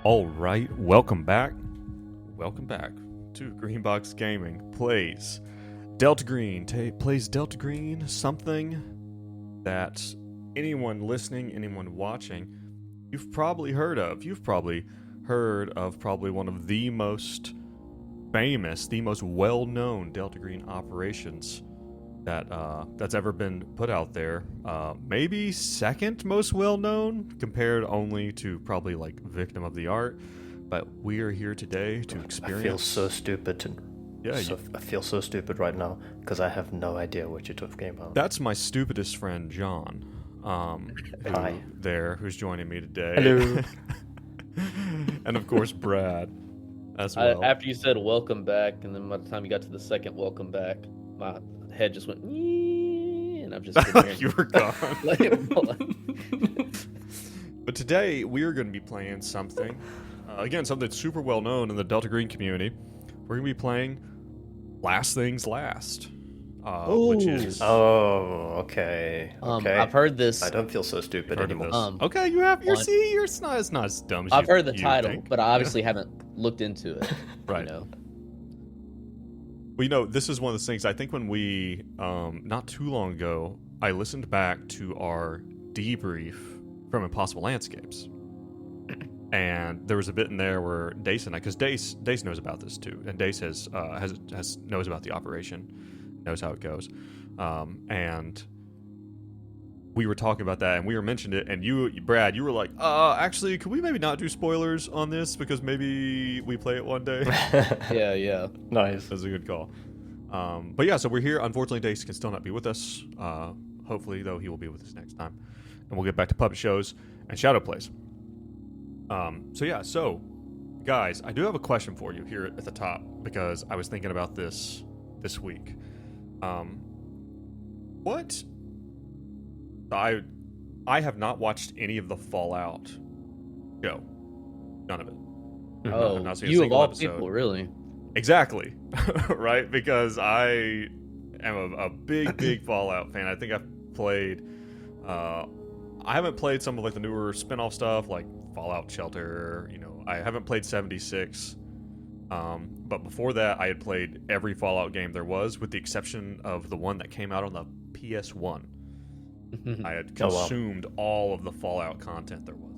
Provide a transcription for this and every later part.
All right, welcome back. Welcome back to Greenbox Gaming plays Delta Green. Plays Delta Green, something that anyone listening, anyone watching, you've probably heard of. You've probably heard of one of the most famous, the most well-known Delta Green operations that's ever been put out there. Maybe second most well-known, compared only to probably like Victim of the Art. But we are here today to experience. I feel so stupid. I feel so stupid right now because I have no idea what you're talking about. That's my stupidest friend John. Hi. Who's joining me today. Hello. And of course Brad as well. After you said welcome back, and then by the time you got to the second welcome back, my head just went, and I've just been here. You were gone. Like, But today we are going to be playing something, something super well known in the Delta Green community. We're going to be playing Last Things Last, which is okay. I've heard this. I don't feel so stupid anymore. Okay, you have. It's not as dumb as I've heard the title, think. but I obviously haven't looked into it. Right. You know? Well, this is one of those things. I think when we, not too long ago, I listened back to our debrief from Impossible Landscapes, and there was a bit in there where Dace and I, because Dace knows about this too, and Dace knows about the operation, knows how it goes, and we were talking about that, and we were mentioned it, and you, Brad, you were like, actually, could we maybe not do spoilers on this because maybe we play it one day? Yeah. Nice. That's a good call. But yeah, so we're here. Unfortunately, Dace can still not be with us. Hopefully, though, he will be with us next time. And we'll get back to puppet shows and shadow plays. So guys, I do have a question for you here at the top because I was thinking about this week. I have not watched any of the Fallout show. None of it. Oh, I've not seen a you of single all episode. people, really? Exactly. Right? Because I am a big Fallout fan. I think I've played... I haven't played some of like the newer spin-off stuff like Fallout Shelter. I haven't played 76. But before that, I had played every Fallout game there was, with the exception of the one that came out on the PS1. I had consumed all of the Fallout content there was.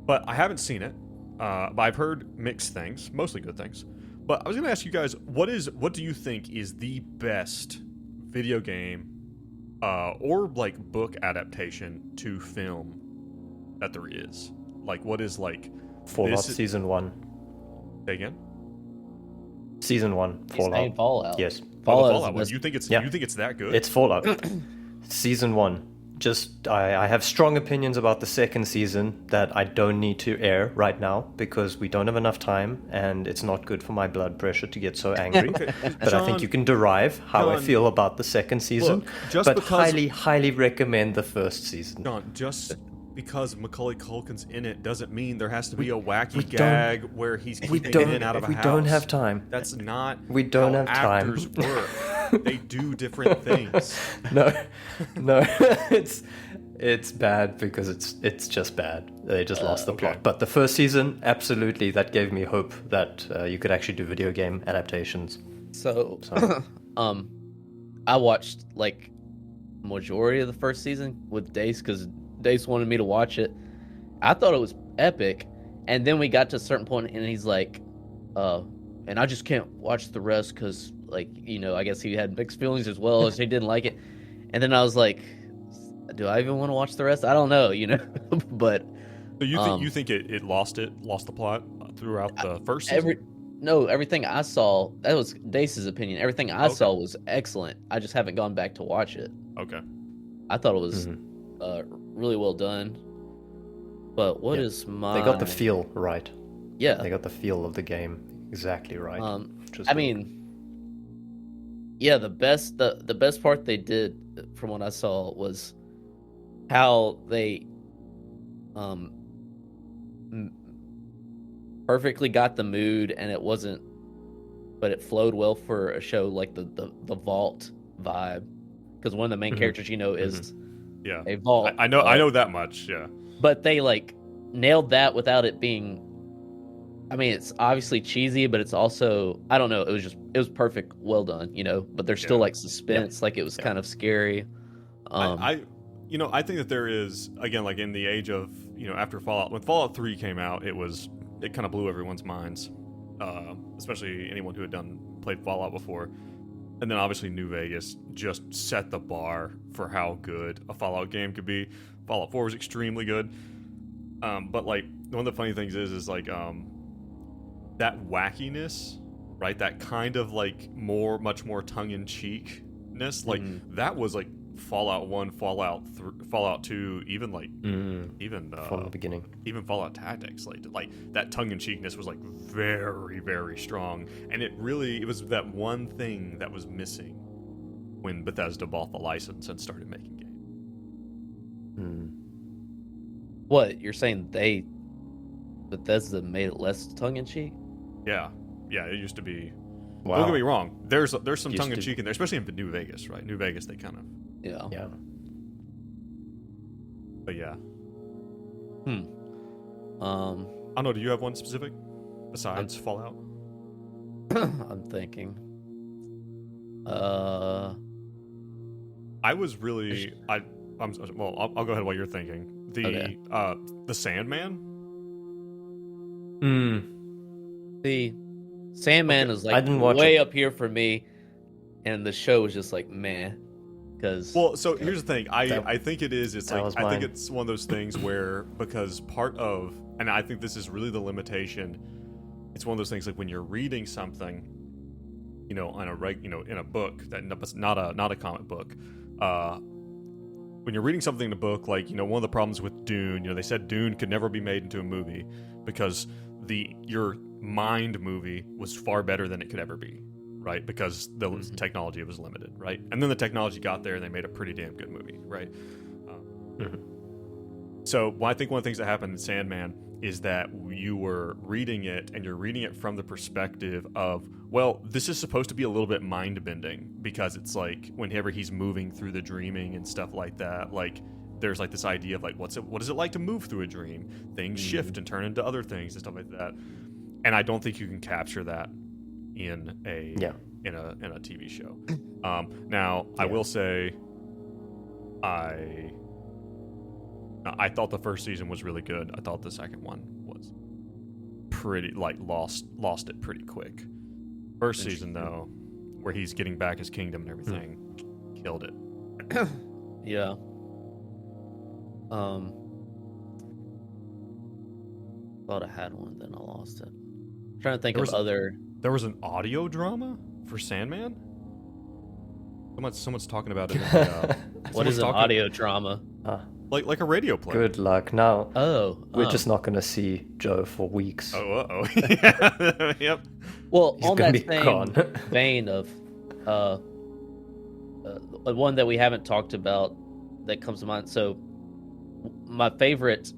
But I haven't seen it. But I've heard mixed things, mostly good things. But I was going to ask you guys, what do you think is the best video game or like book adaptation to film that there is? Like, what is like Fallout Season 1. Say again? Season 1, Fallout. Fallout. Yes. Fallout one. You think it's that good? It's Fallout. Season 1. Just, I have strong opinions about the second season that I don't need to air right now because we don't have enough time and it's not good for my blood pressure to get so angry. But John, I think you can derive how I feel about the second season. But highly recommend the first season. John, just because Macaulay Culkin's in it doesn't mean there has to be a wacky gag where he's keeping in and out of a house. We don't have time. That's not we don't how have time. Actors work. They do different things. No, it's bad because it's just bad. They just lost the plot. But the first season, absolutely, that gave me hope that you could actually do video game adaptations. So I watched like majority of the first season with Dace because Dace wanted me to watch it. I thought it was epic, and then we got to a certain point, and he's like, and I just can't watch the rest because, like, I guess he had mixed feelings as well as he didn't like it. And then I was like, do I even want to watch the rest? I don't know, But so you think it lost the plot throughout the first season? Everything I saw, that was Dace's opinion. Everything I saw was excellent. I just haven't gone back to watch it. Okay. I thought it was really well done. But what is my... They got the feel right. Yeah. They got the feel of the game exactly right. The best part they did, from what I saw, was how they perfectly got the mood, and it flowed well for a show like the Vault vibe, because one of the main characters is a Vault. I know that much. Yeah. But they like nailed that without it being. I mean, it's obviously cheesy, but it's also, I don't know. It was perfect, well done, But there's still Yeah. like suspense, like it was kind of scary. I I think that there is, again, like in the age of, after Fallout, when Fallout 3 came out, it kind of blew everyone's minds, especially anyone who had played Fallout before. And then obviously New Vegas just set the bar for how good a Fallout game could be. Fallout 4 was extremely good. But like one of the funny things is like that wackiness, right? That kind of like much more tongue-in-cheekness, like that was like Fallout 1, Fallout 2, even like even from the beginning, even Fallout Tactics, like that tongue-in-cheekness was like very, very strong, and it was that one thing that was missing when Bethesda bought the license and started making games. What you're saying? Bethesda made it less tongue-in-cheek? Yeah, it used to be. Wow. Don't get me wrong. There's some tongue-in-cheek in there, especially in New Vegas, right? New Vegas, they kind of. Yeah. But yeah. I don't know. Do you have one specific besides Fallout? I'm thinking. I was really well. I'll go ahead while you're thinking. The Sandman. The Sandman is like I didn't watch way it. up here for me, and the show was just like meh. So here's the thing. I think it is. It's like I think it's one of those things where, because part of, and I think this is really the limitation. It's one of those things like when you're reading something, in a book that's not a comic book. When you're reading something in a book, like one of the problems with Dune, they said Dune could never be made into a movie because your mind movie was far better than it could ever be, right? Because the technology was limited, right? And then the technology got there and they made a pretty damn good movie, right? So I think one of the things that happened in Sandman is that you were reading it and you're reading it from the perspective of, well, this is supposed to be a little bit mind-bending because it's like whenever he's moving through the dreaming and stuff like that, like there's like this idea of like what is it like to move through a dream? Things shift and turn into other things and stuff like that. And I don't think you can capture that in a TV show. Now I will say, I thought the first season was really good. I thought the second one was pretty lost it pretty quick. First season though, where he's getting back his kingdom and everything, killed it. Yeah. Thought I had one, then I lost it. I'm trying to think of other. There was an audio drama for Sandman. Someone's talking about it. What is an audio drama? Like a radio play. Good luck. Now, we're Oh. just not going to see Joe for weeks. Oh. Yeah. Yep. Well, He's on gonna that be same gone. vein of one that we haven't talked about that comes to mind. So my favorite,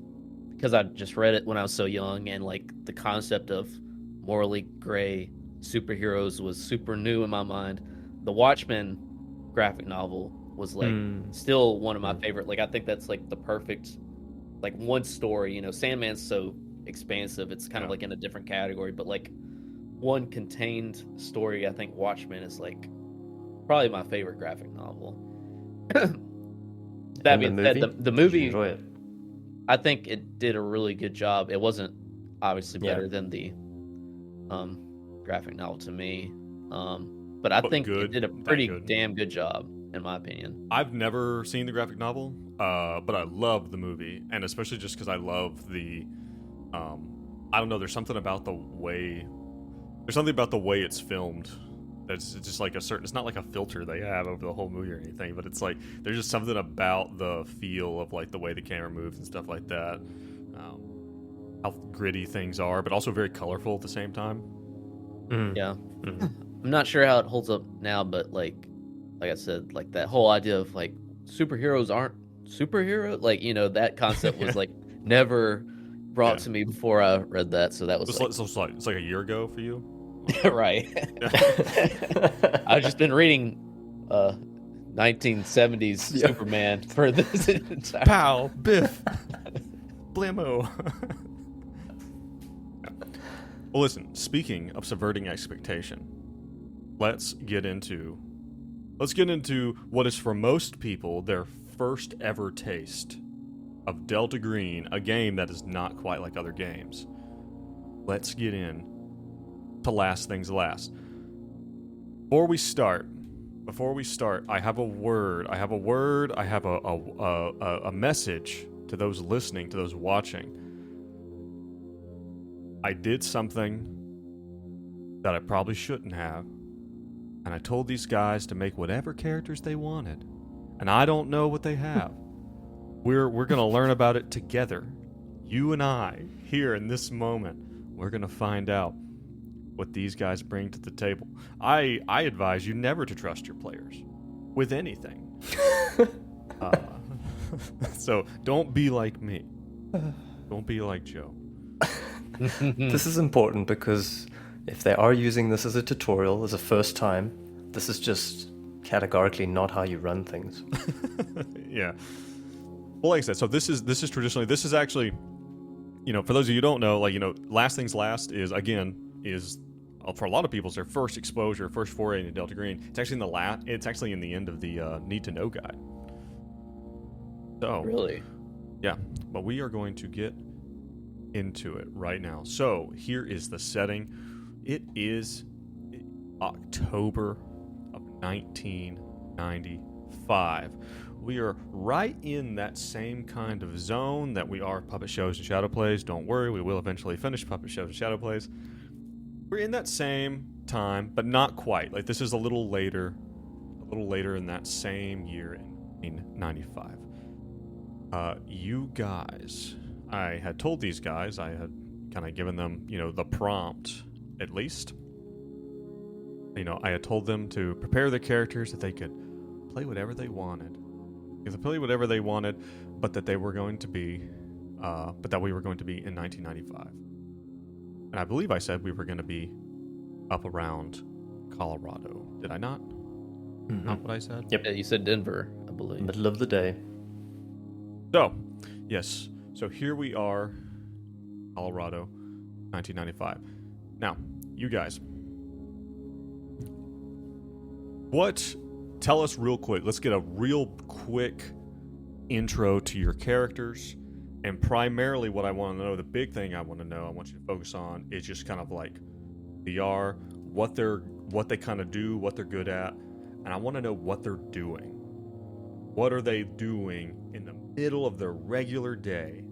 because I just read it when I was so young, and like the concept of morally gray superheroes was super new in my mind. The Watchmen graphic novel was like still one of my favorite. Like I think that's like the perfect, like one story. Sandman's so expansive; it's kind of like in a different category. But like one contained story, I think Watchmen is like probably my favorite graphic novel. That being said, the movie, enjoy it? I think it did a really good job. It wasn't obviously better than the graphic novel to me, but I think it did a pretty damn good job, in my opinion. I've never seen the graphic novel, but I love the movie, and especially just because I love the, I don't know, there's something about the way it's filmed. It's just like it's not like a filter they have over the whole movie or anything, but it's like there's just something about the feel of like the way the camera moves and stuff like that, how gritty things are, but also very colorful at the same time. Yeah. I'm not sure how it holds up now, but like I said, like that whole idea of like superheroes aren't superheroes, like that concept was like never brought to me before I read that, so that was it's like a year ago for you. Right. I've just been reading 1970s Superman for this entire Pow, biff, blammo. Well, listen, speaking of subverting expectation, let's get into what is for most people their first ever taste of Delta Green, a game that is not quite like other games. Let's get in to Last Things Last. Before we start, I have a message to those listening, to those watching. I did something that I probably shouldn't have, and I told these guys to make whatever characters they wanted, and I don't know what they have. We're gonna learn about it together. You and I, here in this moment, we're gonna find out what these guys bring to the table. I advise you never to trust your players with anything. So don't be like me. Don't be like Joe. This is important because if they are using this as a tutorial, as a first time, this is just categorically not how you run things. Yeah. Well, like I said, so this is actually, for those of you who don't know, Last Things Last is for a lot of people, it's their first exposure, first foray into Delta Green. It's actually in the end of the Need to Know guide. So Really? yeah, but we are going to get into it right now. So here is the setting. It is October of 1995. We are right in that same kind of zone that we are Puppet Shows and Shadow Plays. Don't worry, we will eventually finish Puppet Shows and Shadow Plays. We're in that same time, but not quite. Like, this is a little later in that same year in 1995. You guys, I had told these guys, I had kind of given them, the prompt, at least. I had told them to prepare their characters that they could play whatever they wanted. They could play whatever they wanted, but that we were going to be in 1995. And I believe I said we were going to be up around Colorado. Did I not? Mm-hmm. Not what I said? Yep. Yeah, you said Denver, I believe. Middle of the day. So, yes. So here we are, Colorado, 1995. Now, you guys, tell us real quick. Let's get a real quick intro to your characters. And primarily what I want to know, the big thing I want you to focus on is just kind of like VR, what they kind of do, what they're good at. And I want to know what they're doing. What are they doing in the middle of their regular day?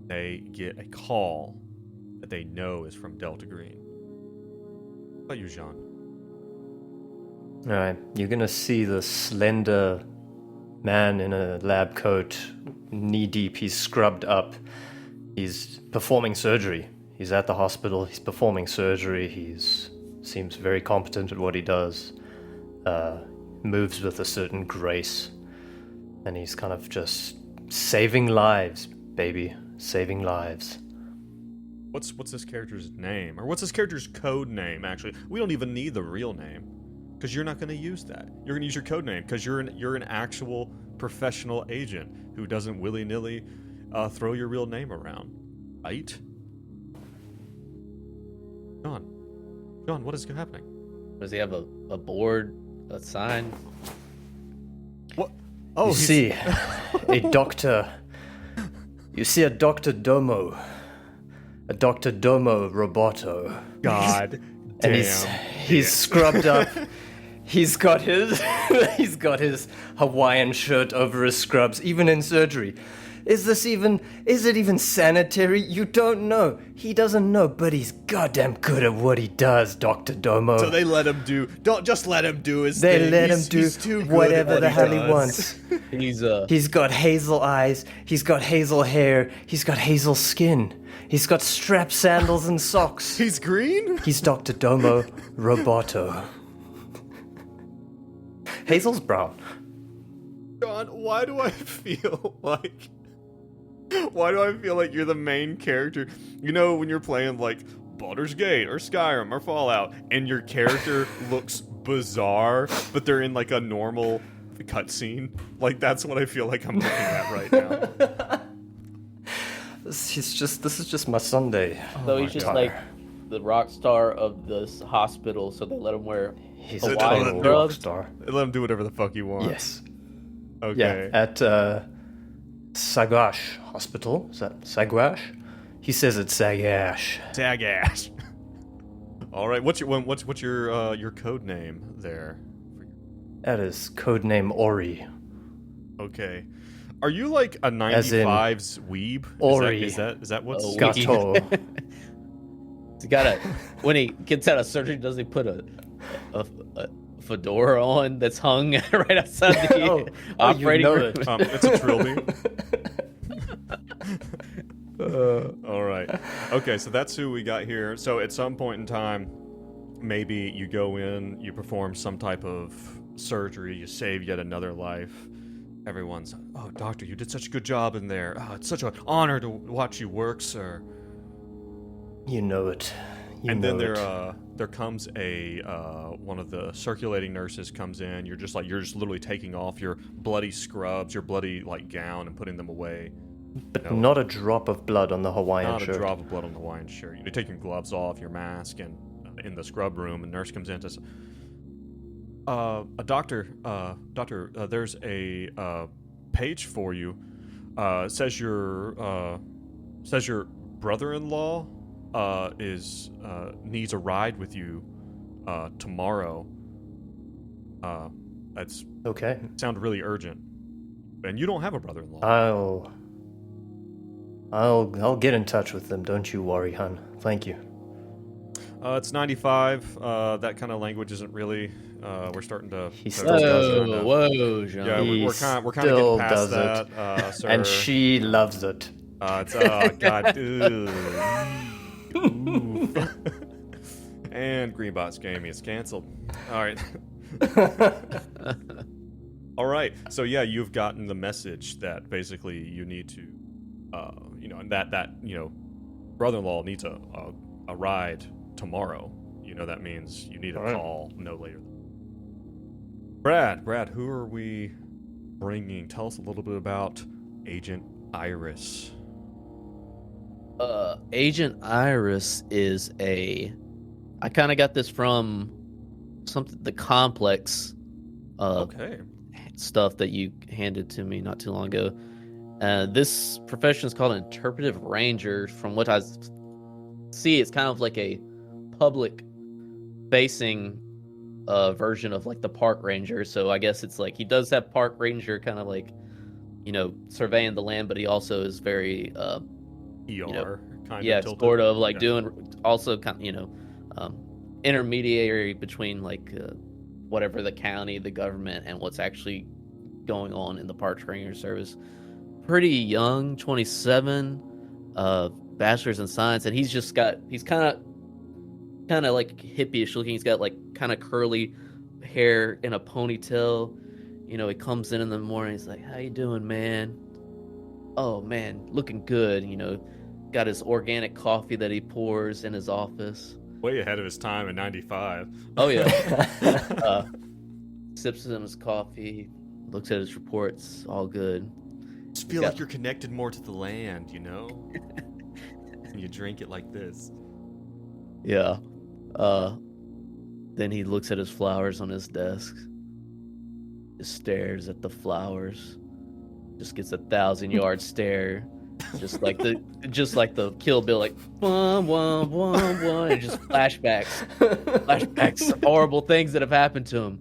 They get a call that they know is from Delta Green. What about you, Jean? All right, you're gonna see the slender man in a lab coat, knee deep. He's scrubbed up. He's performing surgery. He's at the hospital. He's performing surgery. Seems very competent at what he does. Moves with a certain grace, and he's kind of just saving lives, baby, saving lives. What's this character's name, or what's this character's code name? Actually, we don't even need the real name. Because you're not going to use that. You're going to use your code name because you're an actual professional agent who doesn't willy-nilly throw your real name around, right? John, what is happening? Does he have a board, a sign? What? Oh, you see a doctor. You see a Dr. Domo. A Dr. Domo Roboto. God And damn. he's scrubbed up. He's got his Hawaiian shirt over his scrubs, even in surgery. Is it even sanitary? You don't know. He doesn't know, but he's goddamn good at what he does, Dr. Domo. So they let him do. Don't just let him do his They thing. let He's him too do good whatever at the what hell he does. wants. He's He's got hazel eyes. He's got hazel hair. He's got hazel skin. He's got strap sandals and socks. He's green? He's Dr. Domo Roboto. Hazel's brown. John, why do I feel like you're the main character? You know, when you're playing like Baldur's Gate or Skyrim or Fallout, and your character looks bizarre, but they're in like a normal cutscene. Like, that's what I feel like I'm looking at right now. This is just my Sunday. So my he's just God. like the rock star of this hospital, so they let him wear He's a a Hawaiian total scrubs? rock star. Let him do whatever the fuck he wants. Yes. Okay. Yeah, at Sagash Hospital. Is that Sagash? He says it's Sagash. Tag ass. All right. What's your code name there? That is codename Ori. Okay. Are you like a As in 95's weeb? Ori. Is that what's Oh, Gato. He got a when he gets out of surgery, does he put a fedora on that's hung right outside the Oh, operating you know room? it. It's a trilby. All right. Okay, so that's who we got here. So at some point in time, maybe you go in, you perform some type of surgery, you save yet another life. Everyone's, oh, doctor, you did such a good job in there. Oh, it's such an honor to watch you work, sir. You know it. And then there comes a one of the circulating nurses comes in. You're just literally taking off your bloody scrubs, your bloody like gown, and putting them away. But not a drop of blood on the Hawaiian Not shirt. a drop of blood on the Hawaiian shirt. You take your gloves off, your mask, and in the scrub room, and nurse comes in and says, doctor, there's a page for you. Says your brother-in-law is needs a ride with you tomorrow. That's Okay. sounded really urgent, and you don't have a brother-in-law. I'll get in touch with them. Don't you worry, hun. Thank you. It's 95. That kind of language isn't really. We're starting to. He to- still does it. Whoa, John. Yeah, He we're kind of still getting past does that, sir. And she loves it. It's oh god. Ooh. And Greenbot's game is canceled. All right. All right. So yeah, you've gotten the message that basically you need to, and that brother-in-law needs a ride tomorrow. That means you need a All right. call no later. Brad, who are we bringing? Tell us a little bit about Agent Iris. Agent Iris is I kind of got this from the complex Okay. stuff that you handed to me not too long ago. This profession is called an interpretive ranger. From what I see, it's kind of like a public facing version of like the park ranger. So I guess it's like he does have park ranger kind of like, surveying the land, but he also is very ER kind yeah, of tilted. sort of like Okay. doing also kind of, intermediary between like whatever the county, the government, and what's actually going on in the park ranger service. Pretty young, 27, bachelor's in science, and he's kind of like hippie-ish looking. He's got like kind of curly hair in a ponytail. He comes in the morning. He's like, "How you doing, man? Oh man, looking good." Got his organic coffee that he pours in his office. Way ahead of his time in 95. Oh yeah. Sips in his coffee, looks at his reports, all good. Just feel Yeah. like you're connected more to the land, And you drink it like this. Yeah. Then he looks at his flowers on his desk. Just stares at the flowers. Just gets 1,000-yard stare. Just like the Kill Bill, like wah, wah, wah, wah, and just flashbacks, horrible things that have happened to him.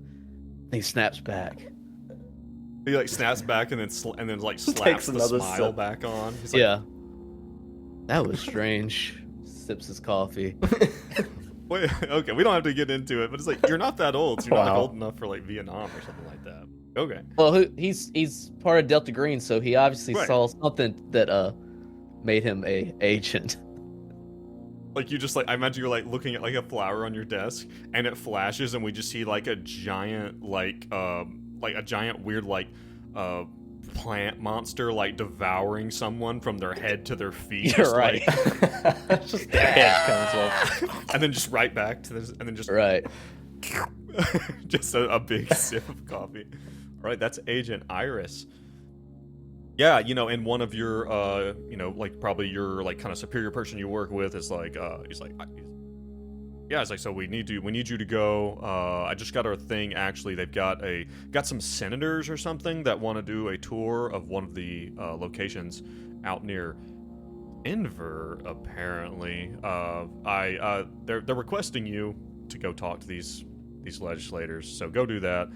And he snaps back. He like snaps back and then slaps Takes the another smile sip. back on. He's like, Yeah. That was strange. Sips his coffee. Wait, okay, we don't have to get into it, but it's like you're not that old, so you're not like Wow. old enough for like Vietnam or something like that. Okay. Well, he's part of Delta Green, so he obviously Right. saw something that made him a agent. Like you just like I imagine you're like looking at like a flower on your desk and it flashes and we just see like a giant like a giant weird like plant monster like devouring someone from their head to their feet. You're just, right. like- Just the head comes off. and then just right back to this and then just Right. just a big sip of coffee. All right, that's Agent Iris. Yeah, and one of your, like probably your like kind of superior person you work with is like, he's like, yeah, it's like, so we need you to go. I just got our thing. Actually, they've got some senators or something that want to do a tour of one of the locations out near Denver. Apparently, they're requesting you to go talk to these legislators. So go do that.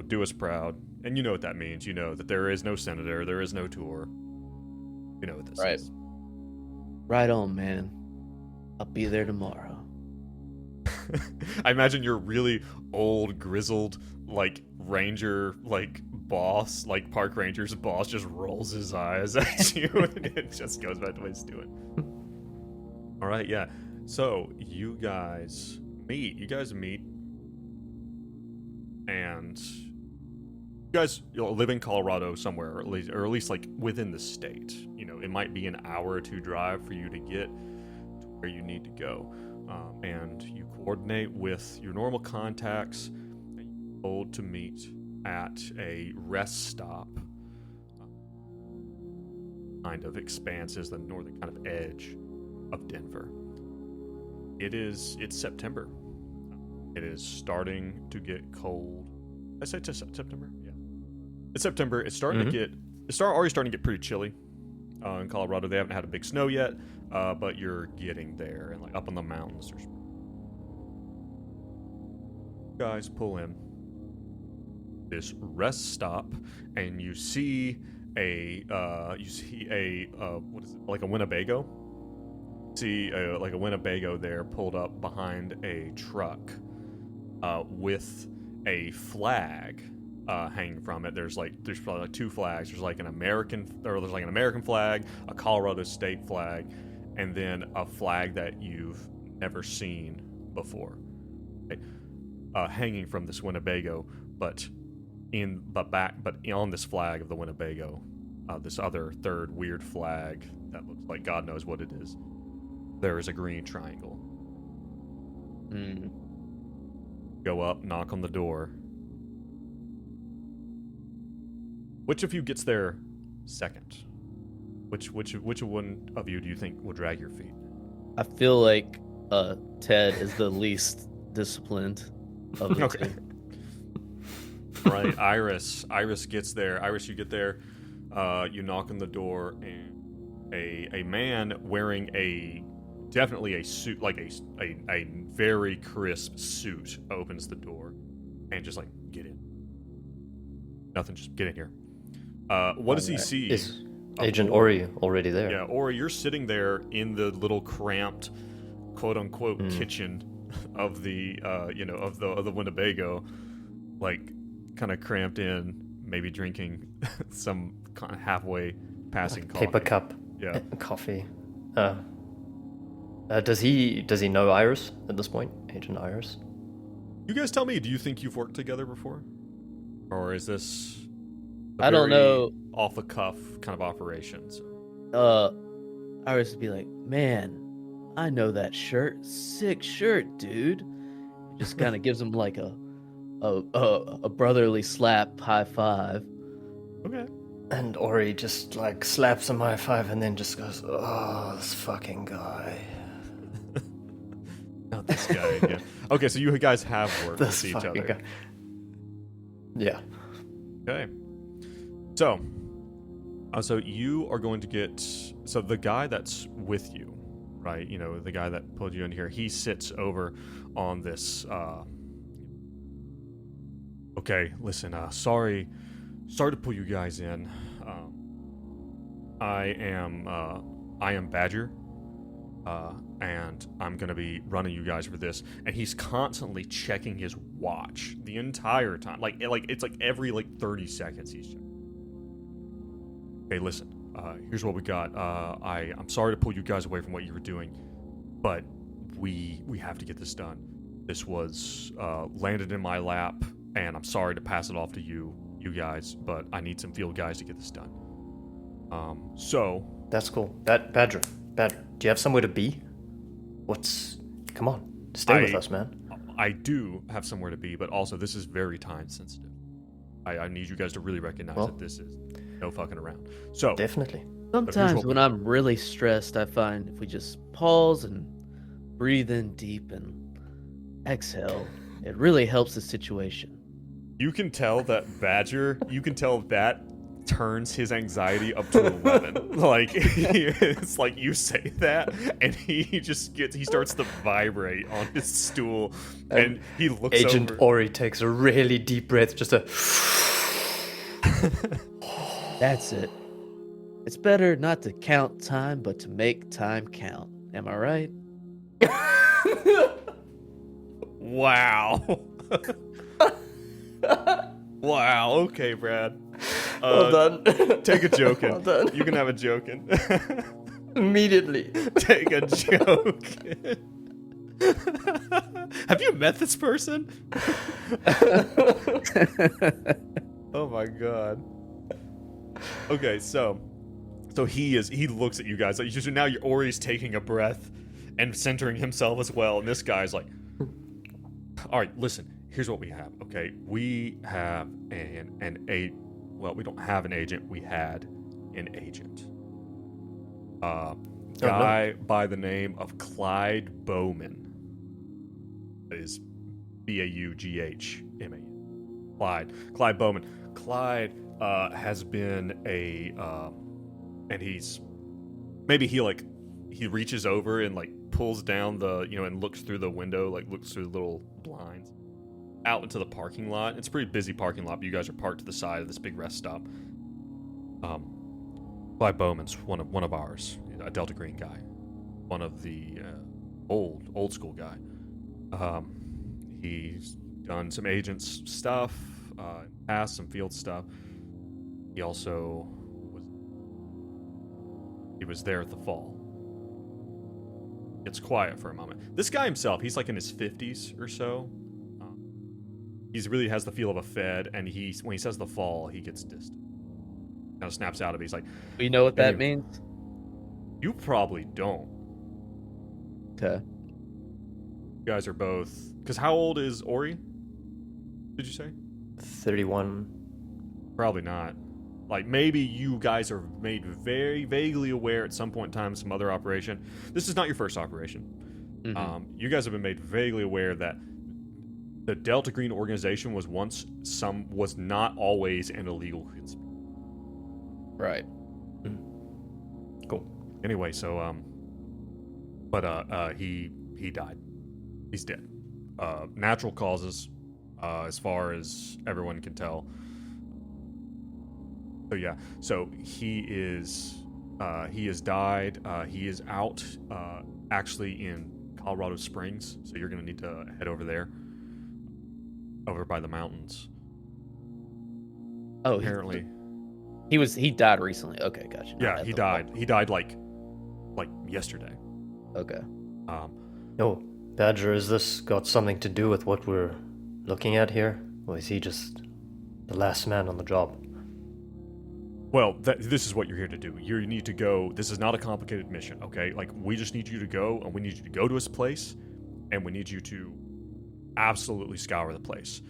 Do us proud. And you know what that means. You know that there is no senator, there is no tour. You know what this is. Right on, man. I'll be there tomorrow. I imagine your really old, grizzled, like ranger, like boss, like park ranger's boss, just rolls his eyes at you, and it just goes back to what he's doing. All right, yeah. So you guys meet, and you guys live in Colorado somewhere, or at least like within the state. It might be an hour or two drive for you to get to where you need to go, and you coordinate with your normal contacts, and you're told to meet at a rest stop. Kind of expanses the northern kind of edge of Denver. It's September. It is starting to get cold. I say September. Yeah, it's September. It's starting to get. Already starting to get pretty chilly. In Colorado, they haven't had a big snow yet, but you're getting there, and like up in the mountains. Guys pull in this rest stop, and you see a what is it, like a Winnebago? See like a Winnebago there pulled up behind a truck with a flag hanging from it. There's probably like two flags. There's like an American flag, a Colorado state flag, and then a flag that you've never seen before, right? Hanging from this Winnebago, but on this flag of the Winnebago, this other third weird flag that looks like God knows what it is. There is a green triangle. Go up, knock on the door. Which of you gets there second? Which one of you do you think will drag your feet? I feel like Ted is the least disciplined of the two. Right, Iris gets there. Iris, you get there. You knock on the door, and a man wearing definitely a suit, like a very crisp suit, opens the door and just like, get in. Nothing, just get in here. What does he see? Is Agent Ori already there? Yeah, Ori, you're sitting there in the little cramped, quote unquote, kitchen of the of the Winnebago, like kind of cramped in, maybe drinking some kind of halfway passing coffee. Paper cup. Yeah. Coffee. Does he know Iris at this point? Agent Iris? You guys tell me, do you think you've worked together before? Or is this I don't know, off the cuff kind of operations? Iris would be like, man, I know that shirt. Sick shirt, dude. Just kind of gives him like a brotherly slap, high five. Okay. And Ori just like slaps him high five and then just goes, "Oh, this fucking guy." Not this guy again. Okay, so you guys have worked This with each fucking other. guy. Yeah. Okay. So you are going to get... So the guy that's with you, right? The guy that pulled you in here, he sits over on this... Okay, listen, sorry to pull you guys in. I am Badger, and I'm gonna be running you guys for this. And he's constantly checking his watch the entire time. Like it's like every 30 seconds he's checking. Okay, listen. Here's what we got. I'm sorry to pull you guys away from what you were doing, but we have to get this done. This was landed in my lap, and I'm sorry to pass it off to you guys, but I need some field guys to get this done. So That's cool. Badger, do you have somewhere to be? Come on, stay with us, man. I do have somewhere to be, but also this is very time sensitive. I need you guys to really recognize that this is. No fucking around. So Definitely. Sometimes when I'm really stressed, I find if we just pause and breathe in deep and exhale, it really helps the situation. you can tell that Badger, that turns his anxiety up to 11. Like, it's like you say that, and he starts to vibrate on his stool, and he looks Agent over. Ori takes a really deep breath, just a. That's it. It's better not to count time, but to make time count. Am I right? Wow. Wow. Okay, Brad. Well done. Take a joking. Well done. You can have a joking. Immediately. Take a joke. Have you met this person? Oh my god. Okay, so he looks at you guys like now Ori's taking a breath and centering himself as well, and this guy's like, all right, listen, here's what we have. Okay, we have we don't have an agent, we had an agent. Guy by the name of Clyde Bowman. That is Baughman. Clyde Bowman. Clyde has been and he's maybe he reaches over and like pulls down and looks through the window, like looks through the little blinds out into the parking lot. It's a pretty busy parking lot, but you guys are parked to the side of this big rest stop. Clyde Bowman's one of ours, a Delta Green guy, one of the old school guy. He's done some agents stuff, past some field stuff. He also was there at the fall. It's quiet for a moment. This guy himself, he's like in his 50s or so. He really has the feel of a Fed, and when he says the fall, he gets distant. Kind of snaps out of it. He's like, You know what that means? you probably don't. Okay. You guys are both... Because how old is Ori? Did you say? 31. Probably not. Like, maybe you guys are made very vaguely aware at some point in time of some other operation. This is not your first operation. Mm-hmm. You guys have been made vaguely aware that the Delta Green organization was not always an illegal conspiracy. Right. Cool. Anyway, so he died. He's dead. Natural causes, as far as everyone can tell. So yeah, so he has died. He is out, actually in Colorado Springs. So you're gonna need to head over there, over by the mountains. Oh, apparently, he died recently. Okay, gotcha. Yeah, he died. He died like yesterday. Okay. No, Badger, has this got something to do with what we're looking at here? Or is he just the last man on the job? Well, this is what you're here to do. You need to go. This is not a complicated mission, okay? Like, we just need you to go, and we need you to go to his place, and we need you to absolutely scour the place.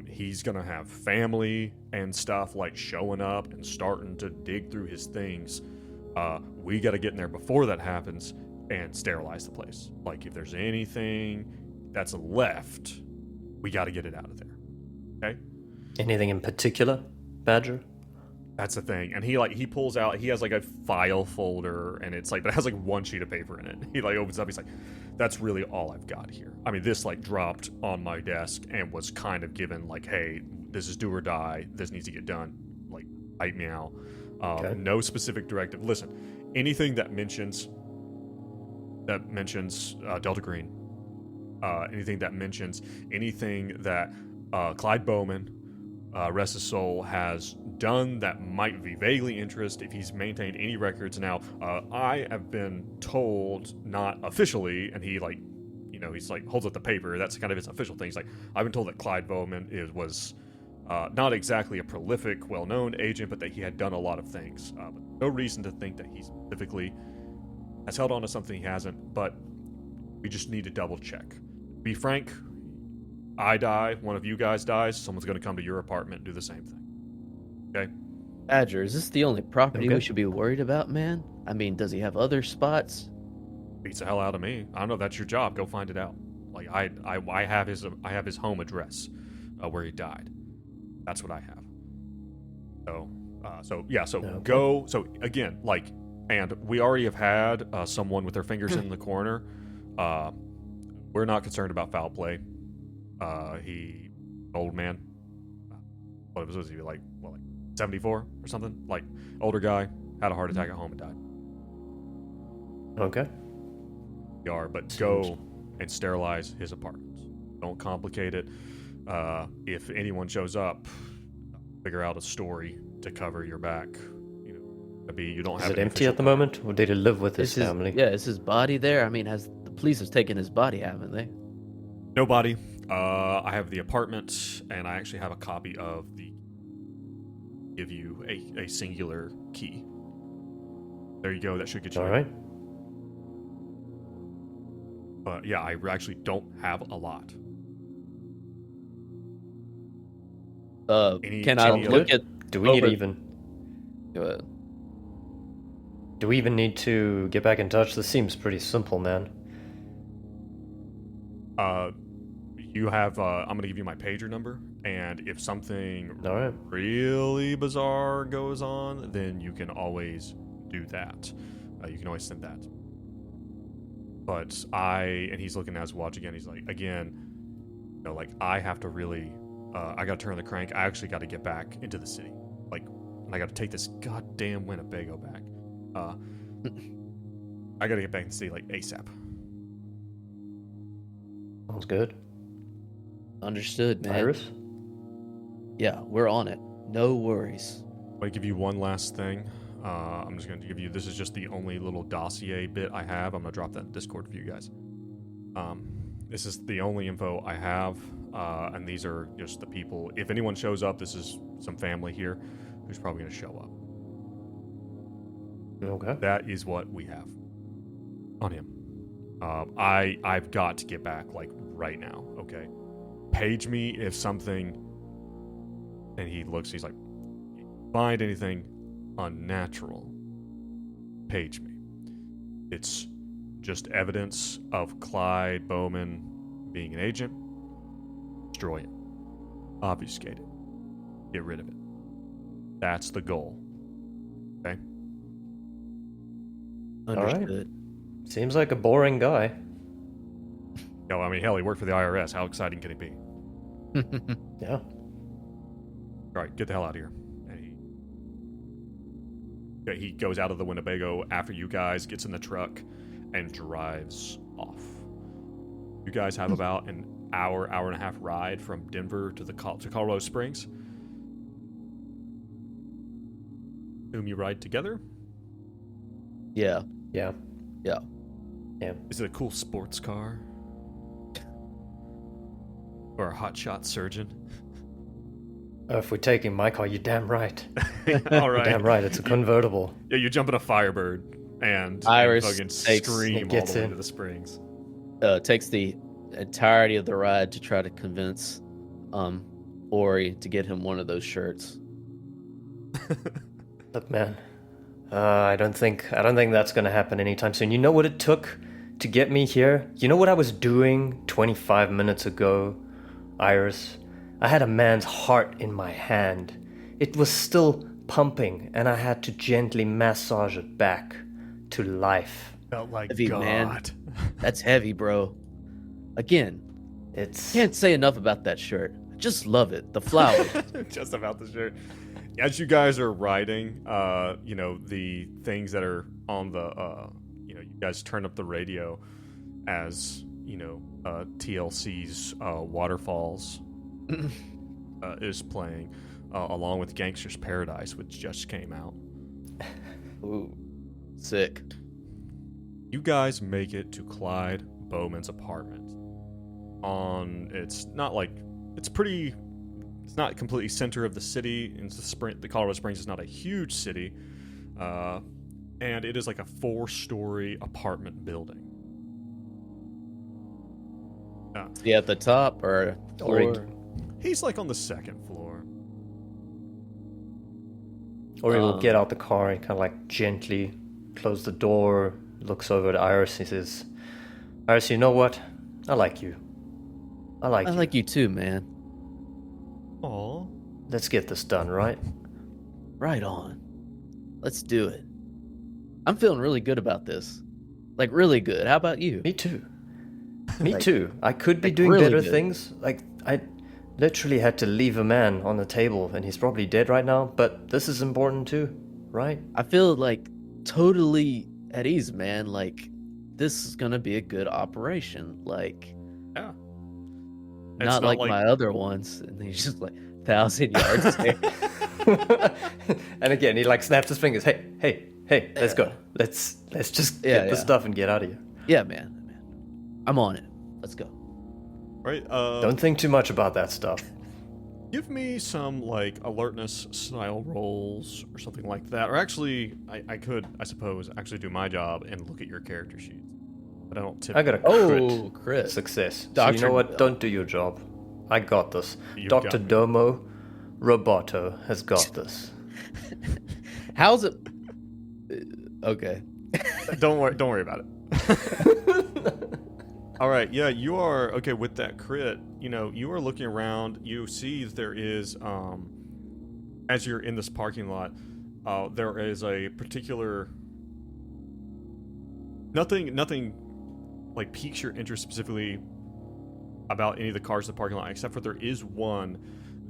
He's gonna have family and stuff like showing up and starting to dig through his things. We gotta get in there before that happens and sterilize the place. Like, if there's anything that's left, we gotta get it out of there. Okay? Anything in particular, Badger? That's the thing. And he pulls out, he has like a file folder, and it's like, but it has like one sheet of paper in it. He like opens up, he's like, that's really all I've got here. I mean, this like dropped on my desk and was kind of given like, hey, this is do or die. This needs to get done. Like, bite me out. Okay. No specific directive. Listen, anything that mentions Delta Green, anything that Clyde Bowman, rest his soul, has done that might be vaguely interest, if he's maintained any records. Now, I have been told, not officially, and he like, he's like holds up the paper. That's kind of his official thing. He's like, I've been told that Clyde Bowman was not exactly a prolific, well-known agent, but that he had done a lot of things. But no reason to think that he specifically has held on to something he hasn't. But we just need to double check. Be frank. I die, one of you guys dies, someone's going to come to your apartment and do the same thing. Okay? Badger, is this the only property Okay. we should be worried about, man? I mean, does he have other spots? Beats the hell out of me. I don't know. That's your job. Go find it out. Like I have his home address, where he died. That's what I have. So yeah. So Okay. go. So again, like, and we already have had someone with their fingers in the corner. We're not concerned about foul play. He, old man. What was he like? What, like 74 or something? Like older guy, had a heart attack at home and died. Okay. But go and sterilize his apartments. Don't complicate it. If anyone shows up, figure out a story to cover your back. You know, you don't Is have it an empty at the moment, or did he live with his family? Is his body there? I mean, the police have taken his body, haven't they? Nobody. I have the apartment, and I actually have a copy of the. Give you a singular key. There you go. That should get you. All right. But yeah, I actually don't have a lot. Can I any look other- at? Do we need over- even? Go ahead. Do we even need to get back in touch? This seems pretty simple, man. You have. I'm gonna give you my pager number, and if something All right. really bizarre goes on, then you can always do that. You can always send that. But and he's looking at his watch again. He's like, again, you know, like I have to really, I got to turn the crank. I actually got to get back into the city, like, and I got to take this goddamn Winnebago back. I got to get back in the city like ASAP. Sounds good. Understood, man. Iris? Yeah, we're on it. No worries. I'm gonna give you one last thing. I'm just gonna give you. This is just the only little dossier bit I have. I'm gonna drop that in Discord for you guys. This is the only info I have, and these are just the people. If anyone shows up, this is some family here who's probably gonna show up. Okay. That is what we have on him. I've got to get back like right now. Okay, page me if something. And he looks. He's like, find anything unnatural, page me. It's just evidence of Clyde Bowman being an agent. Destroy it. Obfuscate it. Get rid of it. That's the goal. Okay? right. Understood. Seems like a boring guy. No, I mean, hell, he worked for the IRS. How exciting can it be? Yeah. All right, get the hell out of here. And he goes out of the Winnebago after you guys, gets in the truck, and drives off. You guys have about an hour and a half ride from Denver to Colorado Springs. Whom you ride together? Yeah. Yeah. Yeah. Yeah. Is it a cool sports car? Or a hotshot surgeon? If we're taking my car, you're damn right. All right. Damn right, it's a convertible. Yeah, you jump in a Firebird and Iris fucking takes- scream all gets the way in. to the Springs. Takes the entirety of the ride to try to convince Ori to get him one of those shirts. Look, man, I don't think that's gonna happen anytime soon. You know what it took to get me here? You know what I was doing 25 minutes ago, Iris? I had a man's heart in my hand. It was still pumping, and I had to gently massage it back to life. Felt like Heavy, God. man. That's heavy, bro. Again, It's can't say enough about that shirt. I just love it. The flowers. Just about the shirt. As you guys are riding, you know, the things that are on the, you know, you guys turn up the radio as, you know, TLC's Waterfalls is playing, along with Gangster's Paradise, which just came out. Ooh, sick. You guys make it to Clyde Bowman's apartment. It's not completely center of the city. The Colorado Springs is not a huge city, and it is like a 4-story apartment building. Is he at the top or or He's like on the second floor. Or he will get out the car and kind of like gently close the door, looks over at Iris, he says, Iris, you know what? I like you. I like you too, man. Aw. Let's get this done, right? Right on. Let's do it. I'm feeling really good about this. Like, really good. How about you? Me too. Me Like- too. I could be like doing really better good. things. Like, I literally had to leave a man on the table, and he's probably dead right now, but this is important too, right? I feel like totally at ease, man. Like, this is gonna be a good operation. Like, Yeah. not like my other ones. And he's just like 1,000 yards there. And again, he like snaps his fingers. Hey, let's go. Let's just get the stuff and get out of here. Yeah, man. I'm on it. Let's go. Right. Don't think too much about that stuff. Give me some like alertness style rolls or something like that. Or actually, I could, I suppose, actually do my job and look at your character sheets. But I don't typically. I got a crit. success. So Doctor- you know what? Don't do your job. I got this. You've Dr. got me. Domo Roboto has got this. How's it? Okay. Don't worry about it. All right, yeah, you are okay with that crit. You know, you are looking around. You see that there is, as you're in this parking lot, there is a particular. Nothing, like piques your interest specifically about any of the cars in the parking lot, except for there is one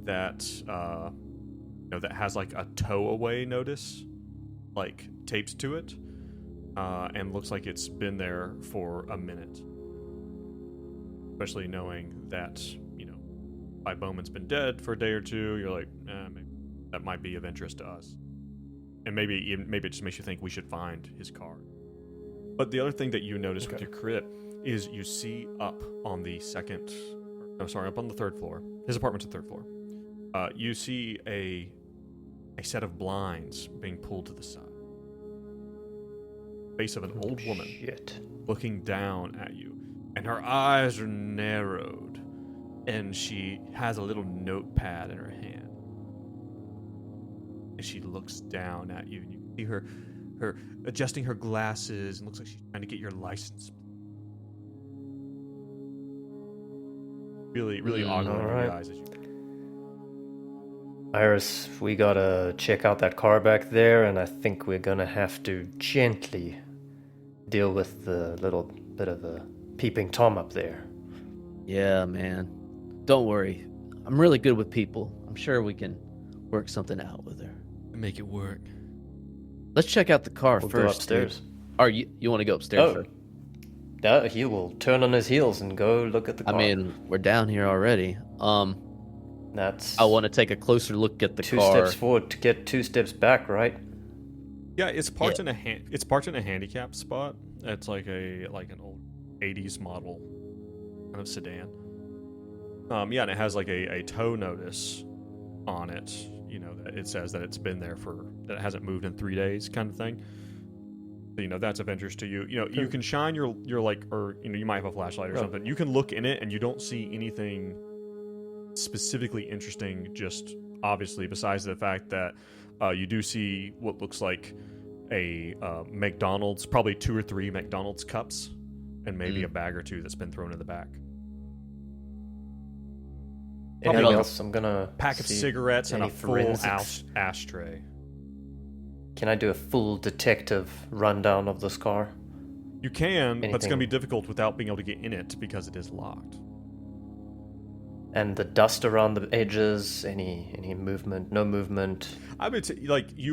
that, that has like a tow away notice, like taped to it, and looks like it's been there for a minute. Especially knowing that, By Bowman's been dead for a day or two, you're like, maybe that might be of interest to us. And maybe it just makes you think we should find his car. But the other thing that you notice with your crit is you see up on the up on the third floor. His apartment's the third floor. You see a set of blinds being pulled to the side. Face of an old woman looking down at you. And her eyes are narrowed, and she has a little notepad in her hand. And she looks down at you, and you can see her adjusting her glasses, and looks like she's trying to get your license. Really, really ogling your eyes as you. Iris, we gotta check out that car back there, and I think we're gonna have to gently deal with the little bit of a peeping Tom up there. Yeah, man. Don't worry. I'm really good with people. I'm sure we can work something out with her. Make it work. Let's check out the car We'll first. go upstairs. Dude. Or you want to go upstairs first? He will turn on his heels and go look at the car. I mean, we're down here already. That's I want to take a closer look at the two car. steps forward to get 2 steps back, right? Yeah, it's parked in a handicapped spot. It's like an old 80s model kind of sedan. And it has like a tow notice on it. That it says that it's been there that it hasn't moved in 3 days, kind of thing. So, that's of interest to you. You can shine your like, or you might have a flashlight or something. You can look in it and you don't see anything specifically interesting. Just obviously, besides the fact that you do see what looks like a McDonald's, probably 2 or 3 McDonald's cups, and maybe a bag or 2 that's been thrown in the back. Anything else? I'm gonna Pack of cigarettes and a full forensics. ashtray. Can I do a full detective rundown of this car? You can, but it's going to be Anything- difficult without being able to get in it because it is locked. And the dust around the edges, any movement, no movement. I would say,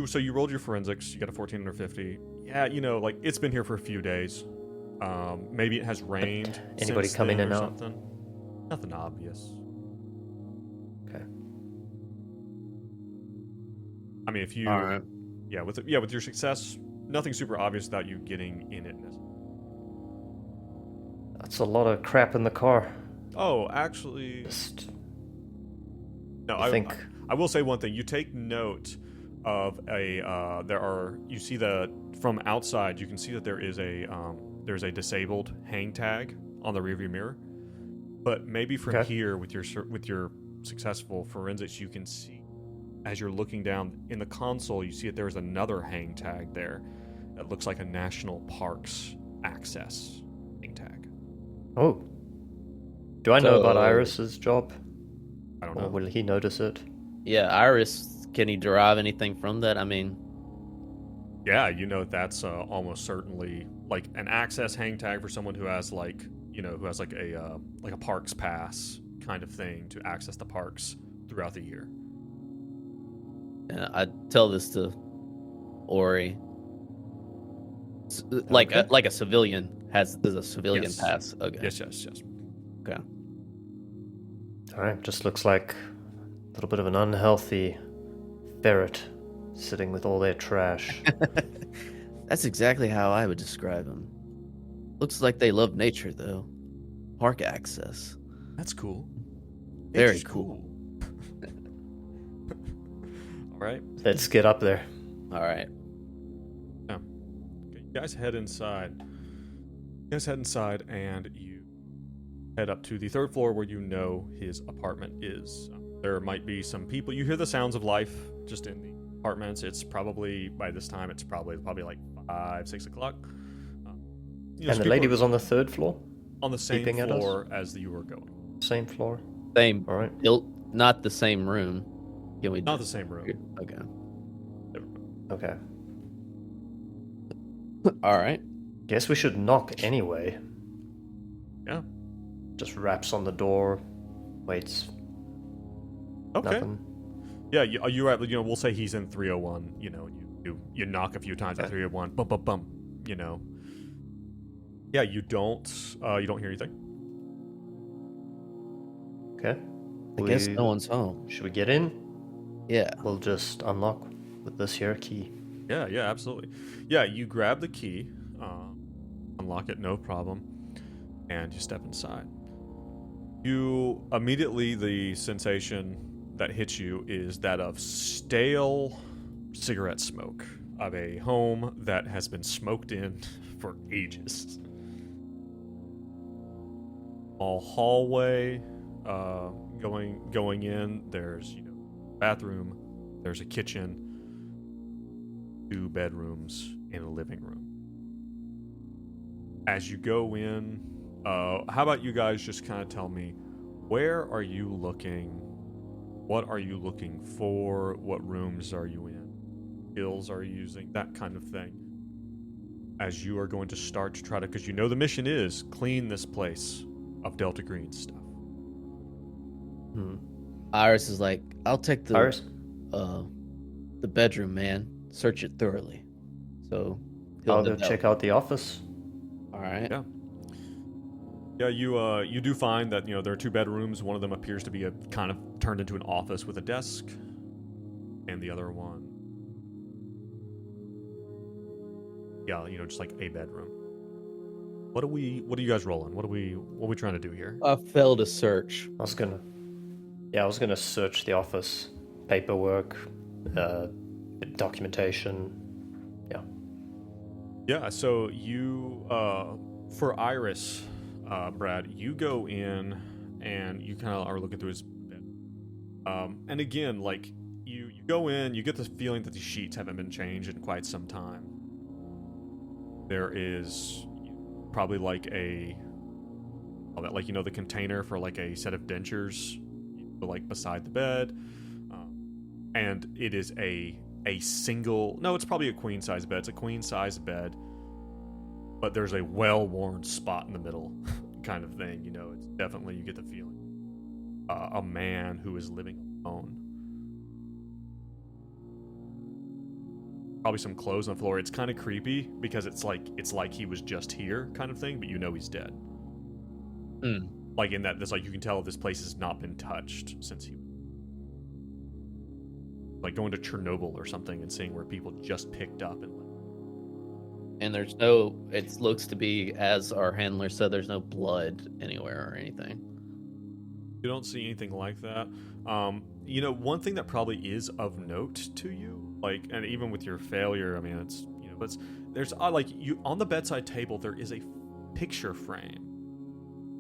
so you rolled your forensics, you got a 14 under 50. Yeah, it's been here for a few days. Maybe it has rained. Anybody since come in then and or out? something. Nothing obvious. Okay. I mean, if you, All right. with your success, nothing super obvious without you getting in it. That's a lot of crap in the car. Oh, actually, Just no. I think I will say one thing. You take note of you see from outside, you can see that there's a disabled hang tag on the rearview mirror. But maybe from here with your successful forensics, you can see as you're looking down in the console, you see that there's another hang tag there that looks like a national parks access hang tag. Oh. Do I know about So- Iris's job? I don't Or know. will he notice it? Yeah, Iris, can he derive anything from that? I mean, Yeah, you know that's almost certainly like an access hang tag for someone who has like a parks pass kind of thing to access the parks throughout the year. and I tell this to Ori. Like Okay. like a civilian there's a civilian Yes. pass. Okay. Yes. Okay. Alright, just looks like a little bit of an unhealthy ferret sitting with all their trash. That's exactly how I would describe them. Looks like they love nature though. Park access. That's cool. Very Nature's cool. All right. Let's get up there. All right. Okay, you guys head inside. And you head up to the third floor where you know his apartment is. There might be some people. You hear the sounds of life just in the apartments. It's probably, by this time, it's probably like 5, 6 o'clock. And the lady was on the third floor? on the same peeping at us? floor as you were going. Same floor? Same Alright. built, not the same room. Can we? Not the same room. Okay. Okay. All right. Guess we should knock anyway. Yeah. Just raps on the door, waits. Okay. Nothing. Yeah, you're at, we'll say he's in 301, and you knock a few times at 301, bump, bump, bump, Yeah, you don't hear anything. Okay. I guess no one's home. Should we get in? Yeah. We'll just unlock with this here key. Yeah, absolutely. Yeah, you grab the key, unlock it, no problem, and you step inside. You immediately, the sensation that hits you is that of stale cigarette smoke of a home that has been smoked in for ages. All hallway, going in. There's bathroom. There's a kitchen. 2 bedrooms and a living room. As you go in, how about you guys just kind of tell me, where are you looking? What are you looking for? What rooms are you in? Skills are you using? That kind of thing. As you are going to start to try to, because the mission is clean this place of Delta Green stuff. Iris is like, I'll take the Iris? the bedroom, man. Search it thoroughly. So I'll go check out the office. All right. Yeah. Yeah, you do find that there are 2 bedrooms. One of them appears to be a kind of turned into an office with a desk, and the other one, just like a bedroom. What are you guys rolling? What are we trying to do here? I failed a search. I was gonna search the office, paperwork, documentation. Yeah, so you for Iris, Brad, you go in and you kind of are looking through his bed. And again, like you go in, you get the feeling that the sheets haven't been changed in quite some time. There is probably like the container for like a set of dentures, like beside the bed, and it is a single. No, it's probably a queen size bed. It's a queen size bed, but there's a well-worn spot in the middle, kind of thing. It's definitely, you get the feeling a man who is living alone. Probably some clothes on the floor. It's kind of creepy because it's like he was just here, kind of thing, but he's dead. Like in that, there's like, you can tell this place has not been touched since he. Like going to Chernobyl or something and seeing where people just picked up And there's it looks to be, as our handler said, there's no blood anywhere or anything. You don't see anything like that. One thing that probably is of note to you, like, and even with your failure, I mean, it's, but there's on the bedside table, there is a picture frame,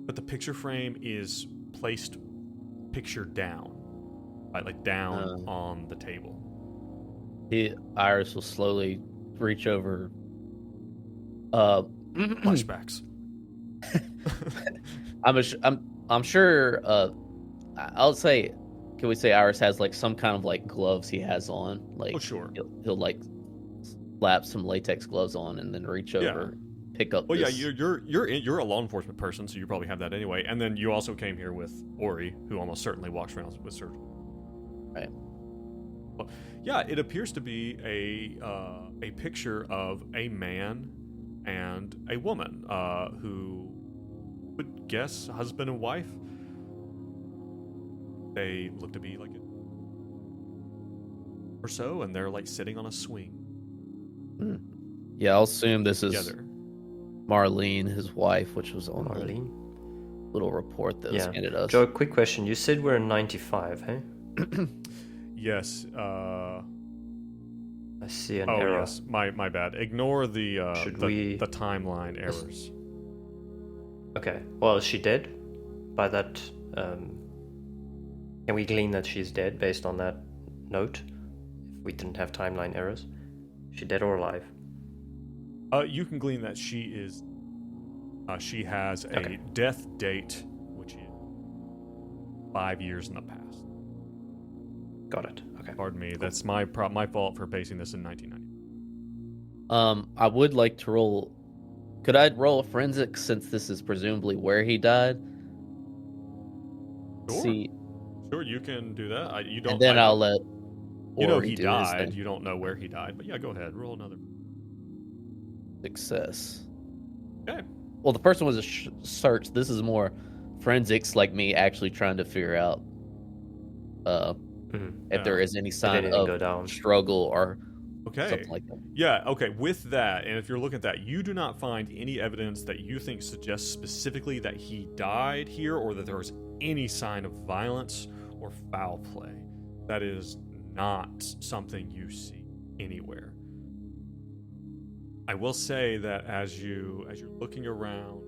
but the picture frame is placed picture down. right, like down on the table. Iris will slowly reach over. Flashbacks. I'm sure. I'll say, can we say Iris has like some kind of like gloves he has on? Like, Oh, sure. He'll like slap some latex gloves on and then reach over, pick up. Well, this... yeah, you're a law enforcement person, so you probably have that anyway. And then you also came here with Ori, who almost certainly walks around with surgery. Right. Well, yeah, it appears to be a picture of a man and a woman who would guess husband and wife. They look to be like or so, and they're like sitting on a swing. Yeah, I'll assume this is together. Marlene, his wife, which was on Marlene? the little report that was handed us. Joe, quick question. You said we're in 95, hey? Yes. I see an Oh, error. yes. My bad. Ignore the the timeline errors. Okay. Well, is she dead? By that, can we glean that she's dead based on that note? If we didn't have timeline errors, is she dead or alive? You can glean that she is. She has a death date, which is 5 years in the past. Got it. Okay. Pardon me. Cool. That's my fault for basing this in 1990. I would like to roll. Could I roll a forensic since this is presumably where he died? Sure. See. Sure, you can do that. You don't. And then I'll let. You know Ori he do his died. thing. You don't know where he died, but yeah, go ahead. Roll another. Success. Okay. Well, the first one was a search. This is more forensics, like me actually trying to figure out if there is any sign of struggle or something like that. Yeah, okay. With that, and if you're looking at that, you do not find any evidence that you think suggests specifically that he died here or that there was any sign of violence or foul play. That is not something you see anywhere. I will say that as you're looking around,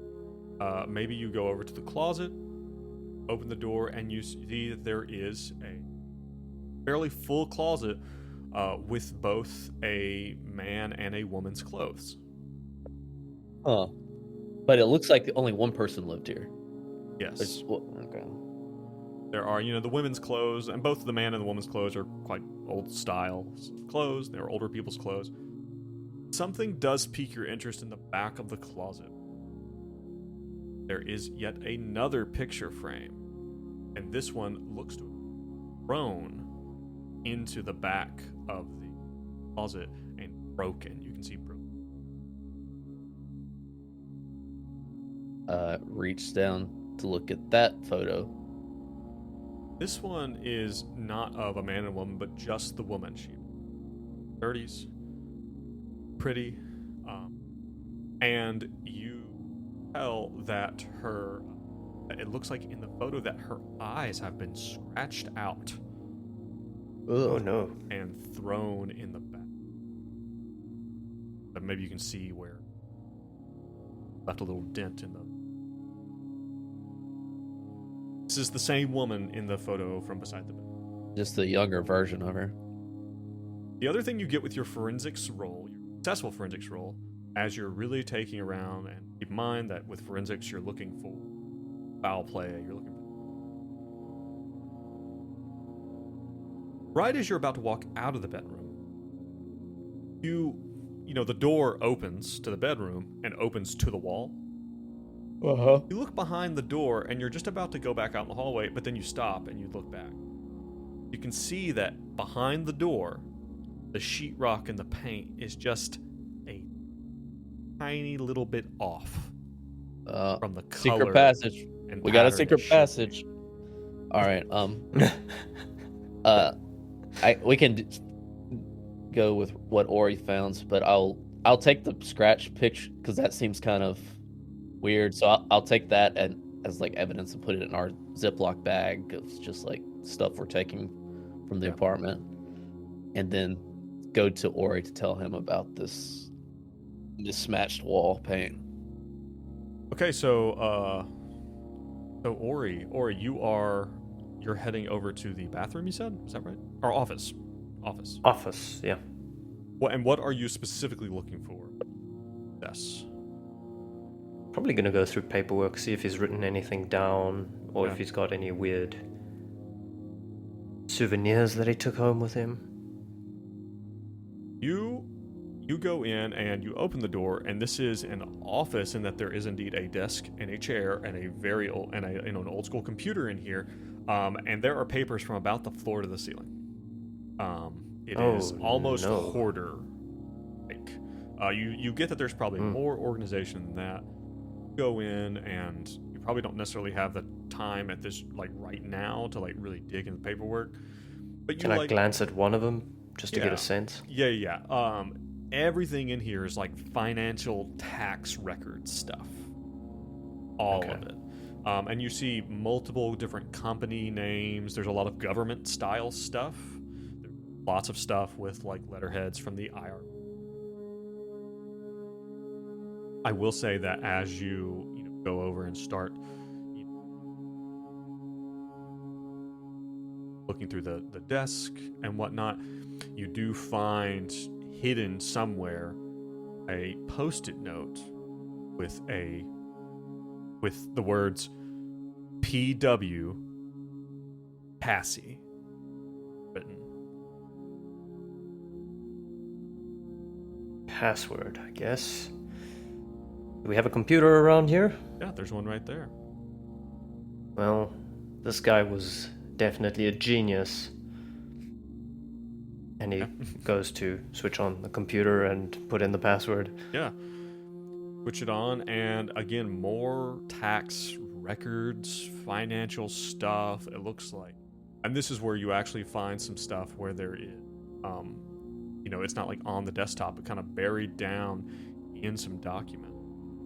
maybe you go over to the closet, open the door, and you see that there is a fairly full closet with both a man and a woman's clothes. Huh. But it looks like only one person lived here. Yes. Okay. There are, the women's clothes, and both the man and the woman's clothes are quite old style clothes. They're older people's clothes. Something does pique your interest in the back of the closet. There is yet another picture frame, and this one looks to have thrown into the back of the closet and broken. You can see broken. Reach down to look at that photo. This one is not of a man and a woman, but just the woman. She 30s. Pretty, and you tell that it looks like in the photo that her eyes have been scratched out. Oh no. And thrown in the back. But maybe you can see where left a little dent in the. This is the same woman in the photo from beside the bed. Just a younger version of her. The other thing you get with your forensics roll, successful forensics roll, as you're really taking around, and keep in mind that with forensics you're looking for foul play, you're looking for... Right as you're about to walk out of the bedroom, the door opens to the bedroom and opens to the wall. Uh-huh. You look behind the door and you're just about to go back out in the hallway, but then you stop and you look back. You can see that behind the door, the sheetrock and the paint is just a tiny little bit off from the color. Secret passage. We got a secret passage. All right. We can go with what Ori found, but I'll take the scratch picture because that seems kind of weird. So I'll take that as like evidence and put it in our Ziploc bag of just like stuff we're taking from the apartment, and then go to Ori to tell him about this mismatched wall paint. Okay, so Ori, you are you're heading over to the bathroom, you said? Is that right? Or office? Office, yeah. What are you specifically looking for? Yes. Probably gonna go through paperwork, see if he's written anything down, or Yeah. if he's got any weird souvenirs that he took home with him. You go in and you open the door, and this is an office in that there is indeed a desk and a chair and a very old and an old school computer in here, and there are papers from about the floor to the ceiling. It is almost no. hoarder. You get that there's probably more organization than that. You go in, and you probably don't necessarily have the time at this right now to really dig in the paperwork. But you Can I glance at one of them just to get a sense? Yeah. Everything in here is financial tax record stuff. All of it. And you see multiple different company names. There's a lot of government style stuff. There's lots of stuff with letterheads from the IR. I will say that as you go over and start looking through the desk and whatnot, you do find hidden somewhere a post-it note with the words PW Cassie written. Password, I guess. Do we have a computer around here? Yeah, there's one right there. Well, this guy was definitely a genius. And he goes to switch on the computer and put in the password. Yeah. Switch it on, and again, more tax records, financial stuff, it looks like. And this is where you actually find some stuff where there is, it's not on the desktop, but kind of buried down in some document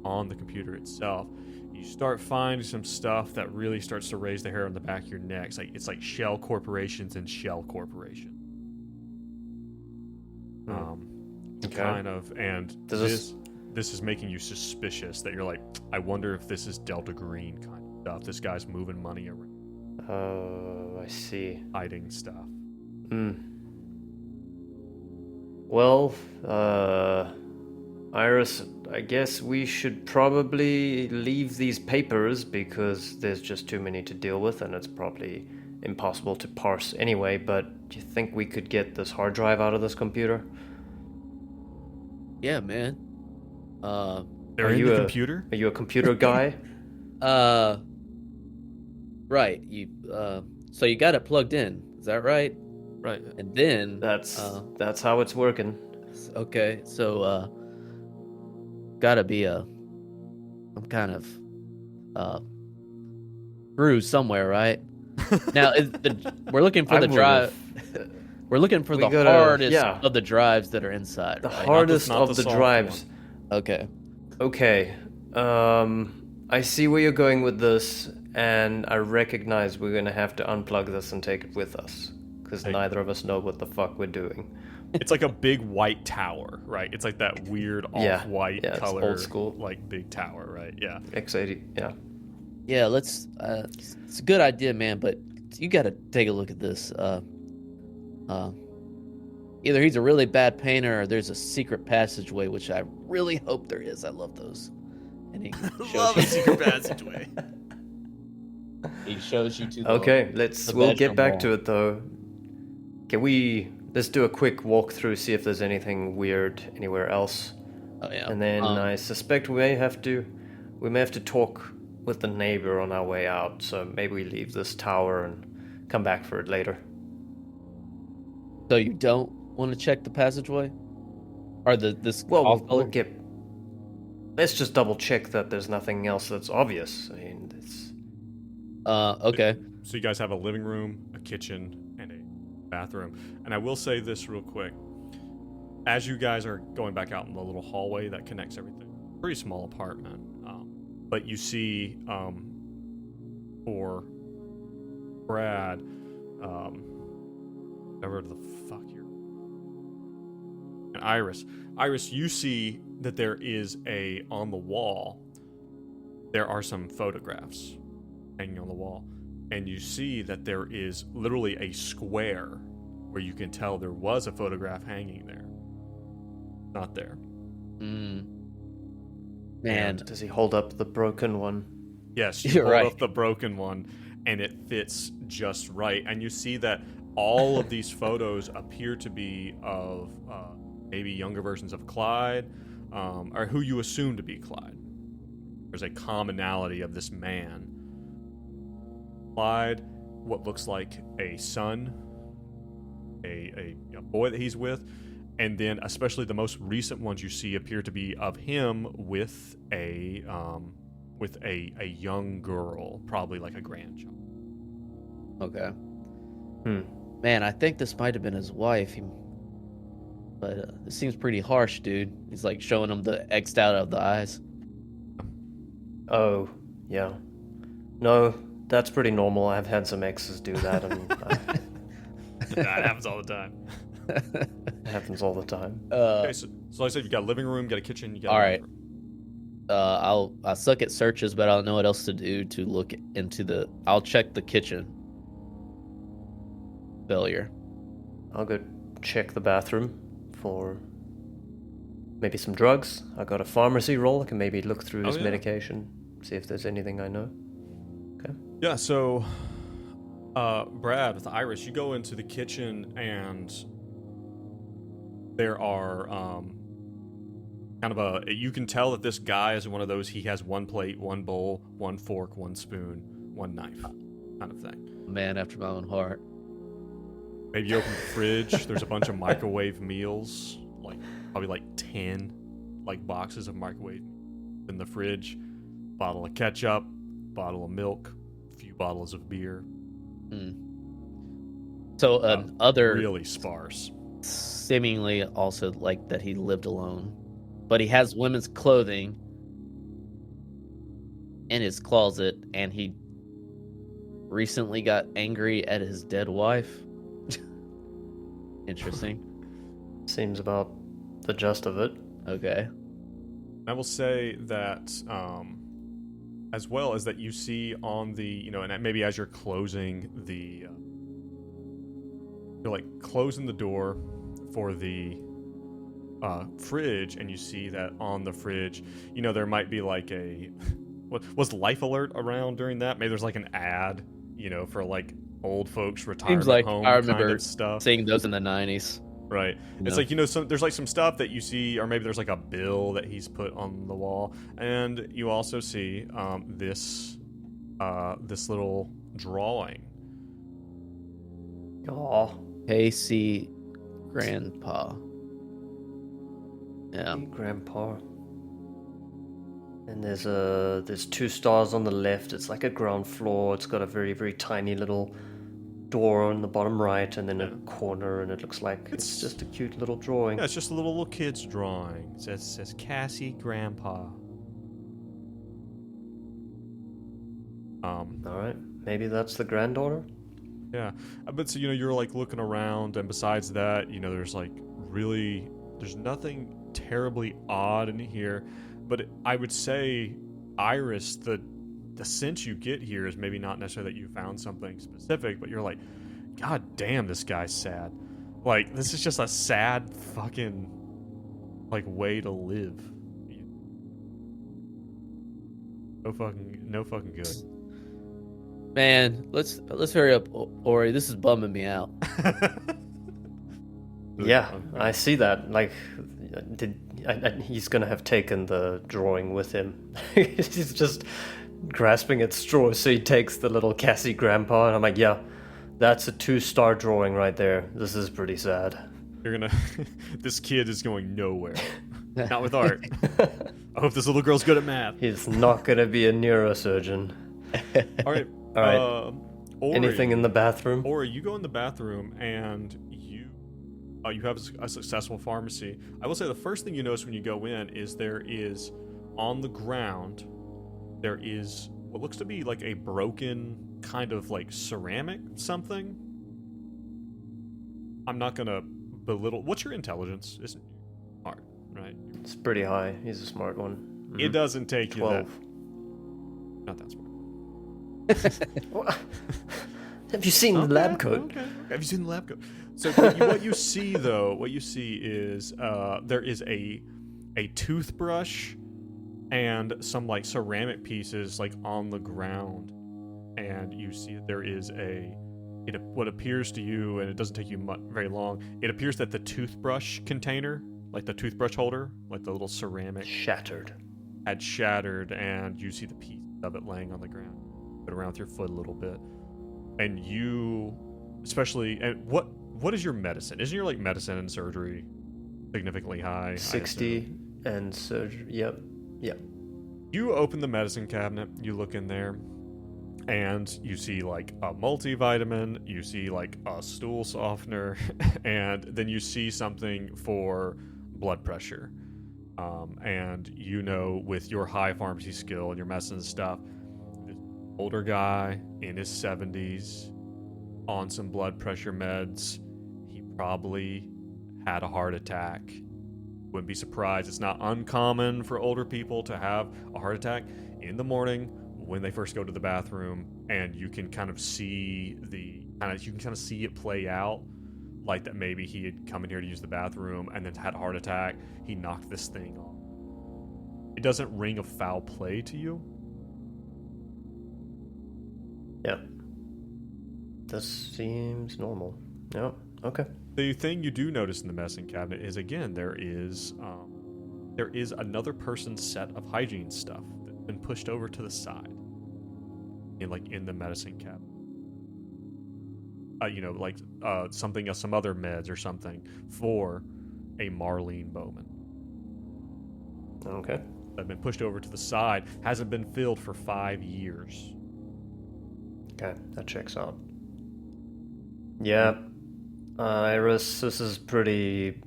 on the computer itself. You start finding some stuff that really starts to raise the hair on the back of your neck. It's like shell corporations and shell corporations. Kind of, and this is making you suspicious that you're I wonder if this is Delta Green kind of stuff. This guy's moving money around. Oh, I see. Hiding stuff. Well, Iris, I guess we should probably leave these papers because there's just too many to deal with and it's probably impossible to parse anyway, but do you think we could get this hard drive out of this computer? Yeah, man. They're in the computer? Are you a computer guy? Right. So you got it plugged in. Is that right? Right. And then that's how it's working. Okay. So gotta be some kind of screw somewhere, right? Now we're looking for the drive. We're looking for the hardest of the drives that are inside. The right? hardest not of the drives. Okay. Okay. I see where you're going with this, and I recognize we're gonna have to unplug this and take it with us, because neither of us know what the fuck we're doing. It's like a big white tower, right? It's like that weird off-white color, it's old school, big tower, right? Yeah. X80, yeah. Yeah, let's. It's a good idea, man, but you got to take a look at this. Either he's a really bad painter, or there's a secret passageway, which I really hope there is. I love those. And he Love a secret passageway. He shows you to the Okay, we'll get bedroom back wall. to it though. Let's do a quick walkthrough, see if there's anything weird anywhere else. Oh yeah. And then I suspect we may have to talk with the neighbor on our way out. So maybe we leave this tower and come back for it later. So you don't want to check the passageway, or this? Well, we'll get. Let's just double check that there's nothing else that's obvious. I mean, it's. Okay. So you guys have a living room, a kitchen, and a bathroom. And I will say this real quick. As you guys are going back out in the little hallway that connects everything, pretty small apartment, but you see for Brad, whatever the fuck you're, and Iris, you see that there is on the wall, there are some photographs hanging on the wall. and you see that there is literally a square where you can tell there was a photograph hanging there. Not there. Man. Does he hold up the broken one? Yes, you You're hold right. up the broken one, and it fits just right. And you see that all of these photos appear to be of maybe younger versions of Clyde, or who you assume to be Clyde. There's a commonality of this man. Clyde, what looks like a son, a boy that he's with, and then especially the most recent ones you see appear to be of him with a young girl, probably like a grandchild. Okay. Man, I think this might have been his wife. But it seems pretty harsh, dude. He's like showing him the X'd out of the eyes. Oh, yeah. No, that's pretty normal. I've had some exes do that, and That happens all the time. it happens all the time. Okay, so like I said, you got a living room, you got a kitchen, you got All a right. bathroom. I suck at searches, but I don't know what else to do to look into I'll check the kitchen. Failure. I'll go check the bathroom for maybe some drugs. I got a pharmacy roll. I can maybe look through his yeah. medication, see if there's anything I know. Okay. Yeah, so Brad, with Iris, you go into the kitchen and there are you can tell that this guy is one of those, he has one plate, one bowl, one fork, one spoon, one knife kind of thing. Man after my own heart. Maybe you open the fridge, there's a bunch of microwave meals, like probably like 10 like boxes of microwave in the fridge, bottle of ketchup, bottle of milk, a few bottles of beer. So other really sparse. seemingly also like that he lived alone, but he has women's clothing in his closet, and he recently got angry at his dead wife. Interesting. Seems about the gist of it. Okay. I will say that as well as that you see on the, and maybe as you're closing the you're like closing the door for the fridge, and you see that on the fridge, there might be like a was Life Alert around during that? Maybe there's like an ad, for like old folks retirement Seems like home I remember kind of stuff. seeing those in the 90s. Right. It's like, there's like some stuff that you see, or maybe there's like a bill that he's put on the wall, and you also see this little drawing. Oh, Casey Grandpa. Yeah. Grandpa. And there's 2 stars on the left. It's like a ground floor. It's got a very, very tiny little door on the bottom right, and then a corner, and it looks like it's just a cute little drawing. Yeah, it's just a little kid's drawing. It says Cassie Grandpa. All right, maybe that's the granddaughter. Yeah, but so you're like looking around, and besides that, there's nothing terribly odd in here. But I would say, Iris, the sense you get here is maybe not necessarily that you found something specific, but you're like, God damn, this guy's sad. Like, this is just a sad fucking like way to live. No fucking good. Man, let's hurry up, Ori. This is bumming me out. Yeah, I see that. Like, he's gonna have taken the drawing with him. He's just grasping at straws, so he takes the little Cassie Grandpa, and I'm like, yeah, that's a 2-star drawing right there. This is pretty sad. This kid is going nowhere. Not with art. I hope this little girl's good at math. He's not gonna be a neurosurgeon. All right. All right. Ori, Anything in the bathroom? Ori, you go in the bathroom and you have a successful pharmacy. I will say the first thing you notice when you go in is there is on the ground, there is what looks to be like a broken kind of like ceramic something. I'm not gonna belittle. What's your intelligence? Isn't smart, right? It's pretty high. He's a smart one. It doesn't take 12. you that. Not that smart. What? Have you seen the lab coat? Okay. Have you seen the lab coat? So what you see is there is a toothbrush and some like ceramic pieces like on the ground, and you see there is what appears to you, and it doesn't take you very long. It appears that the toothbrush container, like the toothbrush holder, like the little ceramic, had shattered, and you see the piece of it laying on the ground. Put around with your foot a little bit, and what is your medicine? Isn't your like medicine and surgery significantly high? 60 and surgery. Yep. You open the medicine cabinet, you look in there, and you see like a multivitamin, you see like a stool softener, and then you see something for blood pressure. And with your high pharmacy skill and your medicine stuff, this older guy in his 70s on some blood pressure meds, he probably had a heart attack. Wouldn't be surprised. It's not uncommon for older people to have a heart attack in the morning when they first go to the bathroom, and you can kind of see it play out, like that maybe he had come in here to use the bathroom and then had a heart attack. He knocked this thing off. It doesn't ring a foul play to you. Yeah. This seems normal. Yeah. Okay. The thing you do notice in the medicine cabinet is, again, there is another person's set of hygiene stuff that's been pushed over to the side, in the medicine cabinet. Some other meds or something for a Marlene Bowman. Okay. That have been pushed over to the side, hasn't been filled for 5 years. Okay, that checks out. Yeah. Iris, this is pretty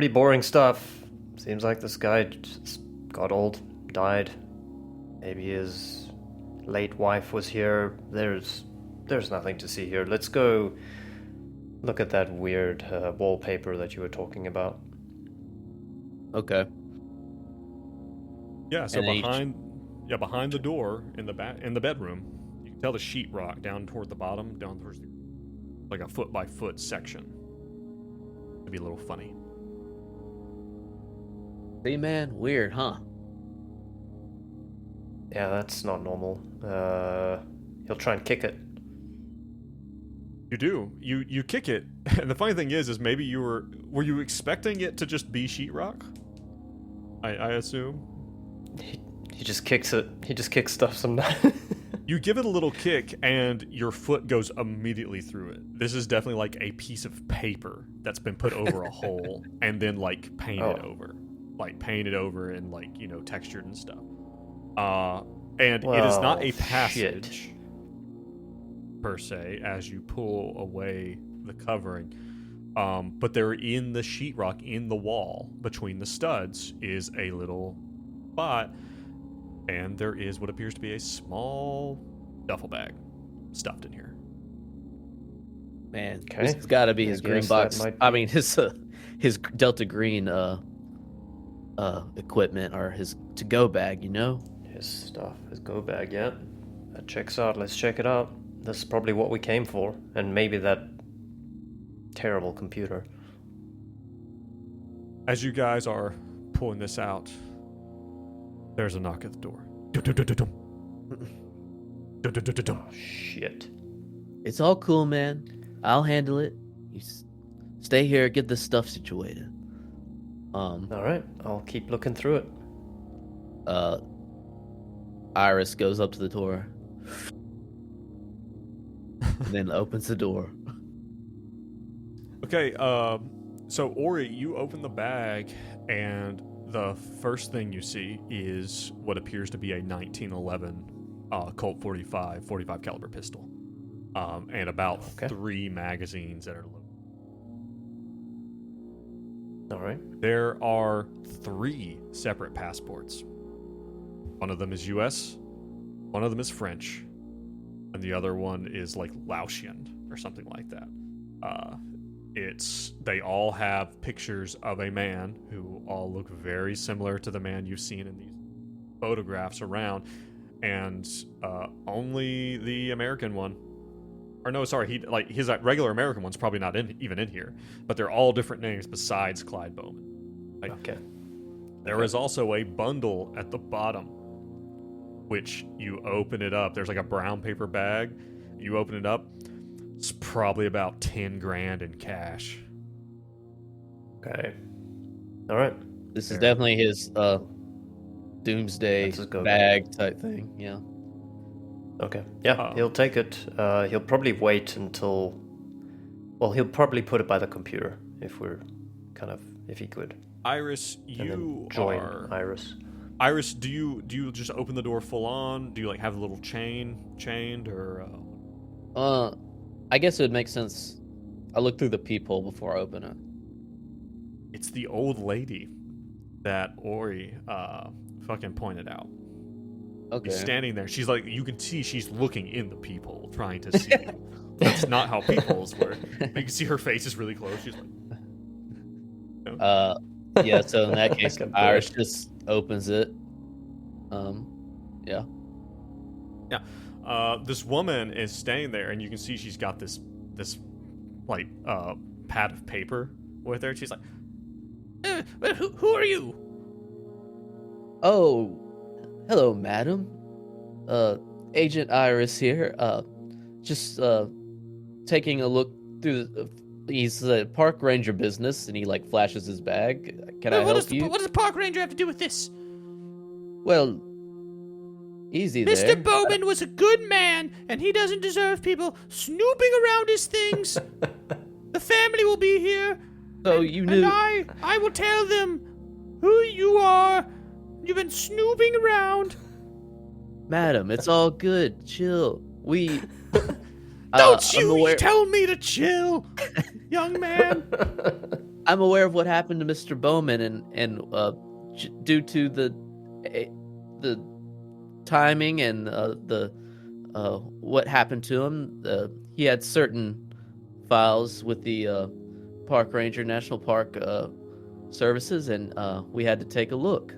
boring stuff. Seems like this guy just got old, died. Maybe his late wife was here. There's nothing to see here. Let's go look at that weird wallpaper that you were talking about. Okay. Yeah, so behind the door in the bedroom, you can tell the sheetrock down toward the bottom, down towards like a foot by foot section. It'd be a little funny. See, man, weird, huh? Yeah, that's not normal. He'll try and kick it. You do. You kick it, and the funny thing is maybe were you expecting it to just be sheetrock? I assume. He just kicks it. He just kicks stuff sometimes. You give it a little kick, and your foot goes immediately through it. This is definitely like a piece of paper that's been put over a hole and then painted over and textured and stuff. And it is not a passage per se as you pull away the covering, but there in the sheetrock in the wall between the studs is a little spot. And there is what appears to be a small duffel bag stuffed in here. Man, okay. This has got to be his green box. I mean, his Delta Green equipment, or his to-go bag, His stuff, his go bag, yeah. That checks out. Let's check it out. This is probably what we came for. And maybe that terrible computer. As you guys are pulling this out, there's a knock at the door. Oh, shit. It's all cool, man. I'll handle it. You stay here, get this stuff situated. All right, I'll keep looking through it. Iris goes up to the door, and then opens the door. Okay, so Ori, you open the bag, and the first thing you see is what appears to be a 1911 Colt 45 caliber pistol, and about 3 magazines that are loaded. All right. There are 3 separate passports. One of them is U.S., one of them is French, and the other one is like Laotian or something like that. They all have pictures of a man who all look very similar to the man you've seen in these photographs around. and only the American one. Or no, sorry, his regular American one's probably not even in here, but they're all different names besides Clyde Bowman. Okay. There is also a bundle at the bottom, which you open it up. There's like a brown paper bag. You open it up. It's probably about 10 grand in cash. Okay. All right. This is definitely his doomsday bag type thing. Yeah. Okay. Yeah, he'll take it. He'll probably wait until. Well, he'll probably put it by the computer if he could. Iris, And then join Iris. Iris, do you just open the door full on? Do you like have a little chained or? I guess it would make sense. I look through the peephole before I open it. It's the old lady that Ori fucking pointed out. Okay. She's standing there. She's like, you can see she's looking in the peephole, trying to see you. That's not how peepholes work. You can see her face is really close. She's like, yeah. So in that case, Iris just opens it. Yeah. This woman is standing there, and you can see she's got this like pad of paper with her. She's like, who are you? Oh, hello, madam. Agent Iris here. Just taking a look through. He's a park ranger business, and he like flashes his bag. Can I help you? What does the park ranger have to do with this? Well, easy there. Mr. Bowman was a good man, and he doesn't deserve people snooping around his things. The family will be here. So you knew. And I will tell them who you are. You've been snooping around. Madam, it's all good. Chill. We. Don't you tell me to chill, young man. I'm aware of what happened to Mr. Bowman, and due to the timing and the what happened to him, he had certain files with the Park Ranger National Park services, and we had to take a look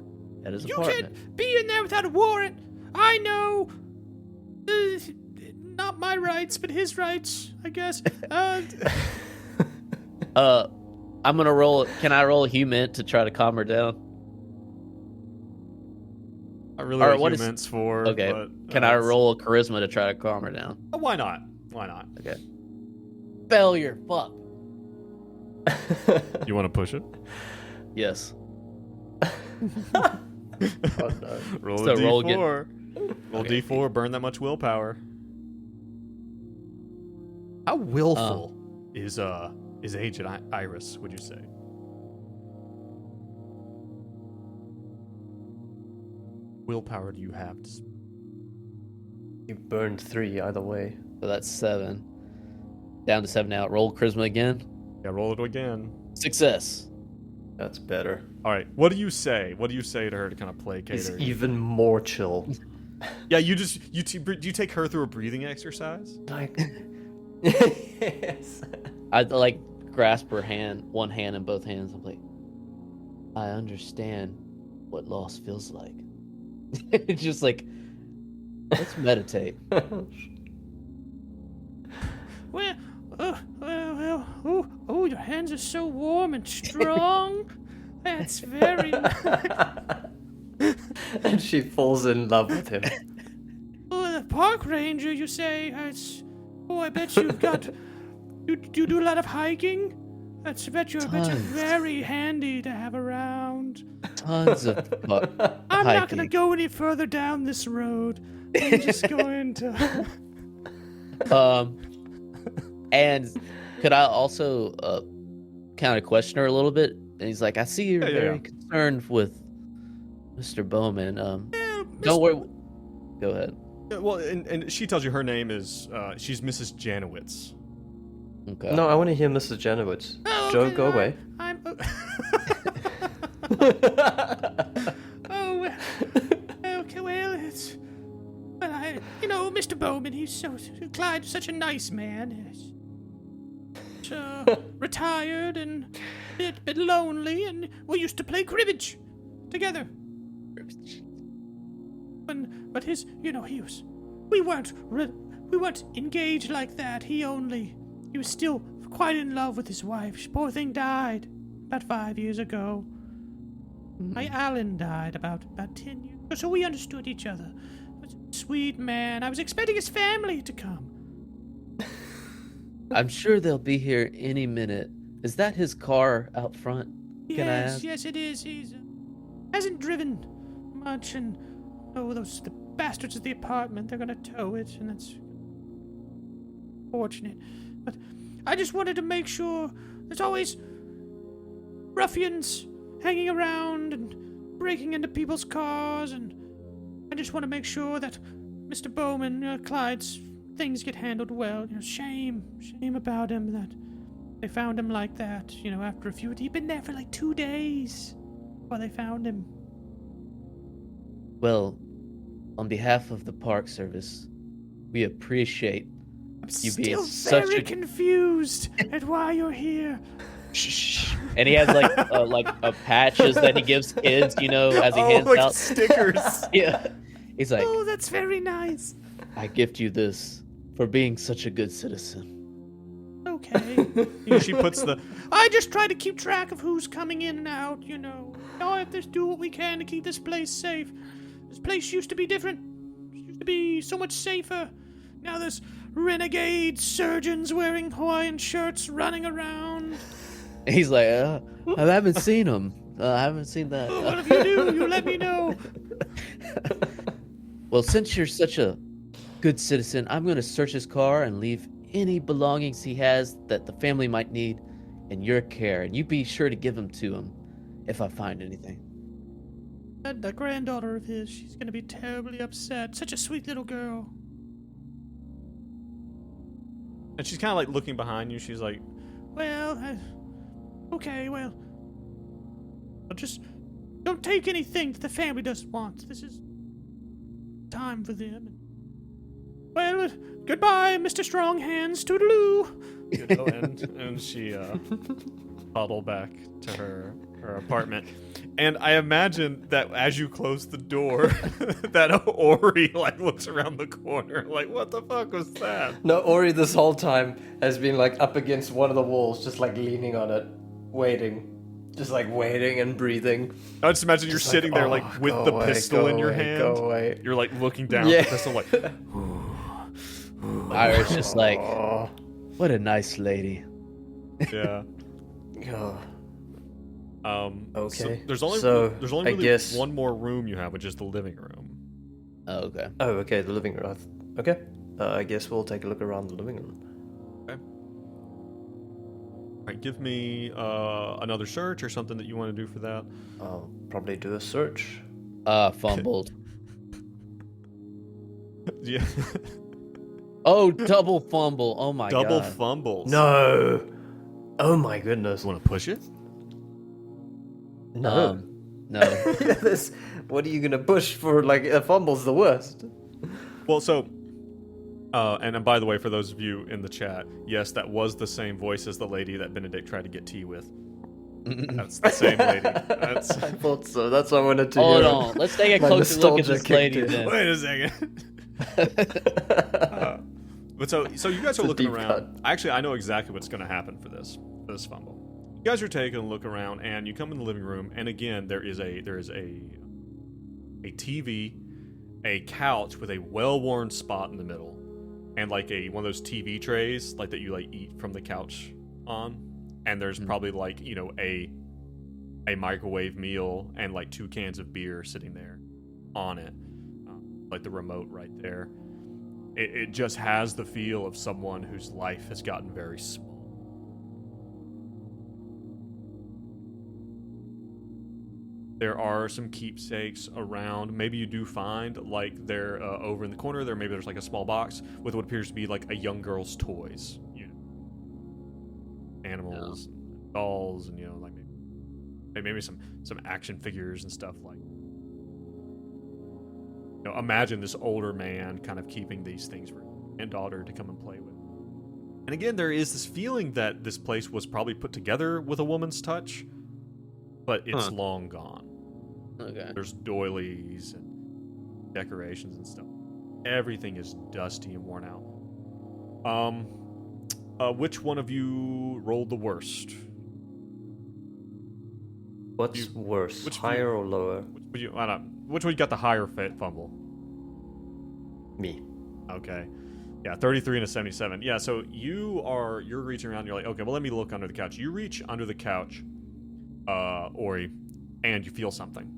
at his apartment. You can't be in there without a warrant. I know. Not my rights, but his rights, I guess. I'm gonna roll. Can I roll a human to try to calm her down? I really like humans for. Okay. But, can I roll a charisma to try to calm her down? Why not? Why not? Okay. Failure. Fuck. You want to push it? Yes. Oh, no. Roll So a D4. roll again. Roll Okay. D4. Burn that much willpower. How willful is Agent Iris? Would you say? Willpower do you have? You burned 3 either way. So that's 7. Down to 7 now. Roll charisma again. Yeah, roll it again. Success. That's better. All right. What do you say? What do you say to her to kind of placate He's her? even more chill. Yeah, you take her through a breathing exercise. Like, yes. I like grasp her hand, one hand in both hands. I'm like, I understand what loss feels like. It's just like, let's meditate. Well, your hands are so warm and strong. That's very nice. And she falls in love with him. Oh, the park ranger, you say? I bet you've got. You do a lot of hiking? I bet you're very handy to have around. Tons of I'm not going to go any further down this road. I'm just going to. And could I also kind of question her a little bit? And he's like, I see you're very concerned with Mr. Bowman. Don't worry. Go ahead. Well, and she tells you her name is she's Mrs. Janowitz. Okay. No, I want to hear Mrs. Janowitz. Oh, Joe, okay, go away. I'm. Oh, okay. Well, it's. Well, Mr. Bowman. Clyde's such a nice man. He's retired and a bit lonely, and we used to play cribbage together. but his, he was. We weren't engaged like that. He was still quite in love with his wife. Poor thing died about 5 years ago. My Alan died about 10 years ago, so we understood each other. But sweet man, I was expecting his family to come. I'm sure they'll be here any minute. Is that his car out front? Can I ask? Yes, it is. He's hasn't driven much, and the bastards at the apartment, they're gonna tow it, and that's fortunate. But I just wanted to make sure there's always ruffians hanging around and breaking into people's cars, and I just want to make sure that Mr. Bowman, Clyde's things get handled well. Shame about him that they found him like that. After a few, he'd been there for like 2 days while they found him. Well, on behalf of the Park Service, we appreciate you being Still very confused at why you're here. Shh. And he has like patches that he gives kids, as he hands like out stickers. Yeah. He's like, Oh, that's very nice. I gift you this for being such a good citizen. Okay. She puts the. I just try to keep track of who's coming in and out, I have to do what we can to keep this place safe. This place used to be different. It used to be so much safer. Now there's renegade surgeons wearing Hawaiian shirts running around. And he's like, I haven't seen him. I haven't seen that. Well, if you do, you let me know. Well, since you're such a good citizen, I'm going to search his car and leave any belongings he has that the family might need in your care. And you be sure to give them to him if I find anything. That granddaughter of his, she's going to be terribly upset. Such a sweet little girl. And she's kind of like looking behind you. She's like, Well, okay, well. Just don't take anything that the family doesn't want. This is time for them. Well, goodbye, Mr. Strong Hands. Toodaloo. and she toddled back to her apartment. And I imagine that as you close the door, that Ori looks around the corner what the fuck was that? No, Ori this whole time has been up against one of the walls, just leaning on it, waiting. Just waiting and breathing. I just imagine you're sitting there with the pistol in your hand. Go away. You're looking down at the pistol Ira's just like, what a nice lady. yeah. Okay. So there's only I really guess one more room you have, which is the living room. Oh, okay. Oh, okay, the living room. Okay. I guess we'll take a look around the living room. Okay. All right, give me another search or something that you want to do for that. I'll probably do a search. Fumbled. Yeah. Oh, double fumble. Oh my god. Double fumbles. No. Oh my goodness. Want to push it? No. No. What are you gonna push for? A fumble's the worst. Well, so, and by the way, for those of you in the chat, yes, that was the same voice as the lady that Benedict tried to get tea with. That's the same lady. I thought so. That's what I wanted to Hold hear. on. Let's take a My closer look at nostalgia this lady kicked in. then. Wait a second. But so you guys are It's a looking deep around. cut. Actually, I know exactly what's going to happen for this fumble. You guys are taking a look around, and you come in the living room, and again, there is a TV, a couch with a well-worn spot in the middle, and one of those TV trays that you eat from the couch on, and there's probably a microwave meal and 2 cans of beer sitting there on it, the remote right there. It just has the feel of someone whose life has gotten very small. There are some keepsakes around. Maybe you do find they're over in the corner there. Maybe there's a small box with what appears to be a young girl's toys, animals, dolls, and maybe some action figures and stuff imagine this older man kind of keeping these things for his granddaughter to come and play with. And again, there is this feeling that this place was probably put together with a woman's touch, but it's long gone. Okay. There's doilies and decorations and stuff. Everything is dusty and worn out. Which one of you rolled the worst? What's worse, which higher or lower? Which one you got the higher fumble? Me. Okay. Yeah, 33 and a 77. Yeah, so you're reaching around, you're like, okay, well, let me look under the couch. You reach under the couch, Ori, and you feel something.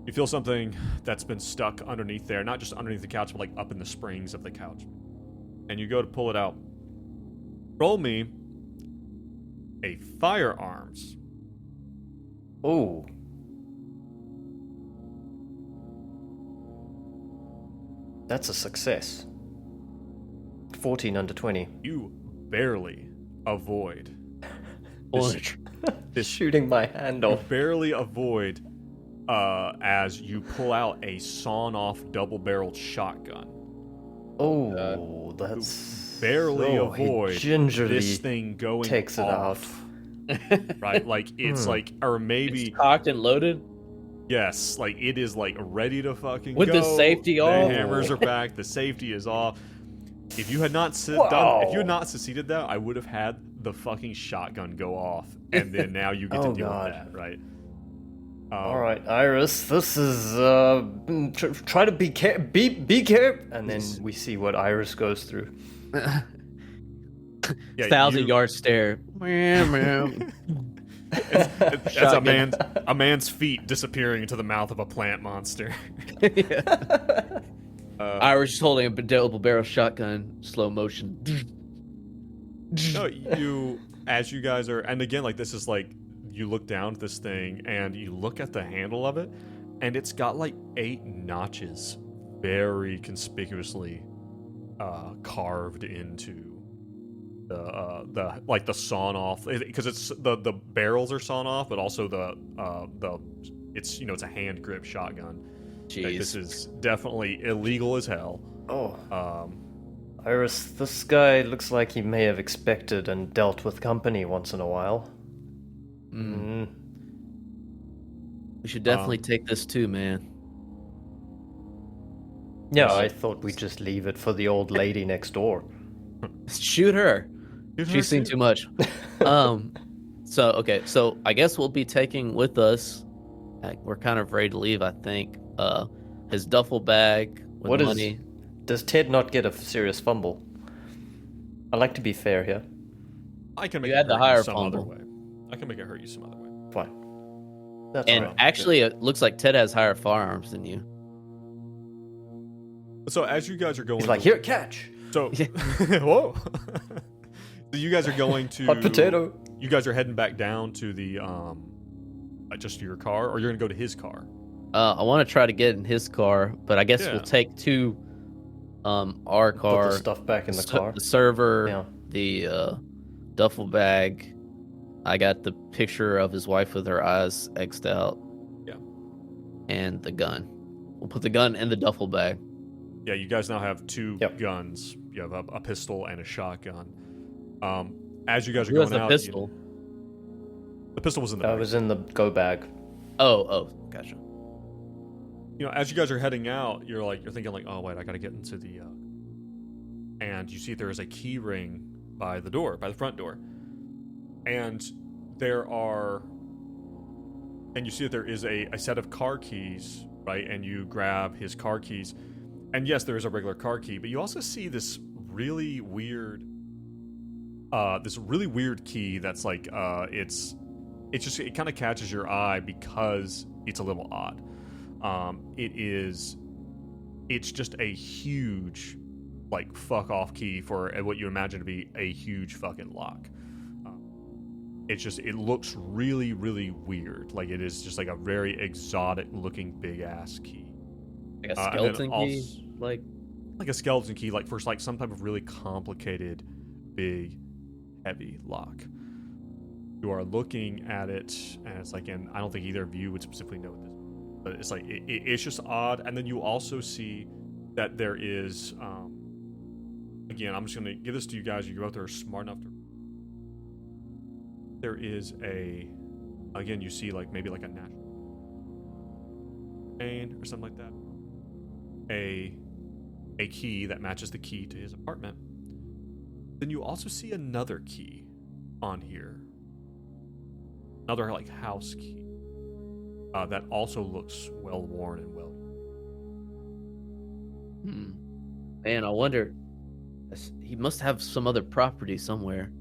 You feel something that's been stuck underneath there, not just underneath the couch, but like up in the springs of the couch. And you go to pull it out. Roll me a firearms. Oh. That's a success. 14 under 20. You barely avoid This shooting my hand off. barely avoid as you pull out a sawn-off double-barreled shotgun. Oh, that's Barely so he avoid gingerly this thing going takes it off. out. Right? Like, it's like, or maybe, It's cocked and loaded. yes, like, it is, like, ready to fucking With go. the safety The off? hammers are back. The safety is off. If you had not succeeded that, I would have had the fucking shotgun go off, and then now you get to Oh, deal God. with that, right? All right, Iris, this is try to be careful, and then we see what Iris goes through. Yeah, 1,000-yard stare. It's a man's feet disappearing into the mouth of a plant monster. Irish just holding a double barrel shotgun, slow motion. No, as you guys are, and again, like, this is like, you look down at this thing and you look at the handle of it, and it's got like 8 notches, very conspicuously carved into the sawn off, because it's the barrels are sawn off, but also it's a hand grip shotgun. Jeez. Like, this is definitely illegal as hell. Oh, Iris, this guy looks like he may have expected and dealt with company once in a while. We should definitely take this too, man. Yeah, I thought we'd just leave it for the old lady next door. Shoot her. She's seen too much. So I guess we'll be taking with us. We're kind of ready to leave, I think. His duffel bag with money. Does Ted not get a serious fumble? I like to be fair here. I can make You it had the hurt higher you some other fumble. way. I can make it hurt you some other way. Fine. That's And all right. actually, it looks like Ted has higher firearms than you. So as you guys are going, He's like, here, catch. So, whoa. So you guys are going to Hot potato. You guys are heading back down to the just your car, or you're gonna go to his car. I want to try to get in his car, but I guess Yeah. we'll take two. Our car, Put the stuff back in the car. the server, Yeah. the duffel bag. I got the picture of his wife with her eyes X'd out. Yeah. And the gun. We'll put the gun in the duffel bag. Yeah, you guys now have 2 Yep. guns. You have a pistol and a shotgun. As you guys are Who has going the out, pistol? the pistol was in the That bag. was in the go bag. Oh, gotcha. As you guys are heading out, you're thinking like, oh wait, I gotta get into the and you see there is a key ring by the front door, and you see that there is a set of car keys, right? And you grab his car keys, and yes, there is a regular car key, but you also see this really weird key that's like it kind of catches your eye because it's a little odd. It's just a huge, like, fuck off key for what you imagine to be a huge fucking lock. It looks really, really weird. Like, it is just like a very exotic looking big ass key. Like a And then skeleton key? like a skeleton key, like for like some type of really complicated, big, heavy lock. You are looking at it, and it's like, and I don't think either of you would specifically know what this. But it's like it's just odd, and then you also see that there is. Again, I'm just gonna give this to you guys. You both are smart enough to. There is again, you see like maybe like a national. chain or something like that, a key that matches the key to his apartment. Then you also see another key on here, another like house key that also looks well worn and well. Man, I wonder. He must have some other property somewhere.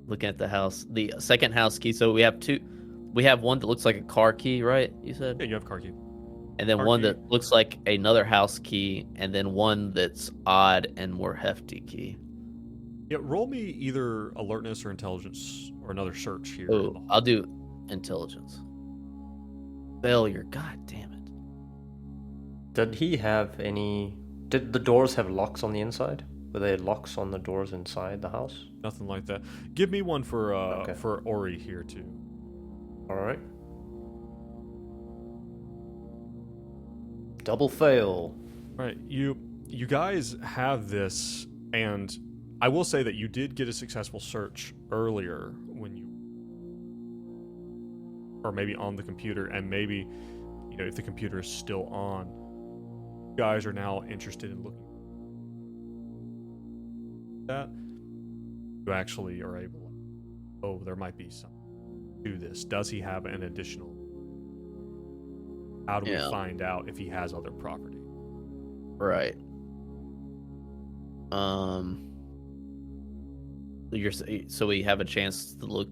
Looking at the house, the second house key. So we have two. We have one that looks like a car key, right? You said. Yeah, you have a car key. And then Car one key. that looks like another house key, and then one that's odd and more hefty key. Yeah, roll me either alertness or intelligence or another search here. Oh, I'll do intelligence. Failure. God damn it. Did he have any? Did the doors have locks on the inside? Were there locks on the doors inside the house? Nothing like that. Give me one for Okay. for Ori here too. All right. Double fail. Right, you guys have this, and I will say that you did get a successful search earlier when you, or maybe on the computer, and maybe, you know, if the computer is still on, you guys are now interested in looking at that. You actually are able, oh, there might be something to this. Does he have an additional? How do we find out if he has other property? Right. So we have a chance to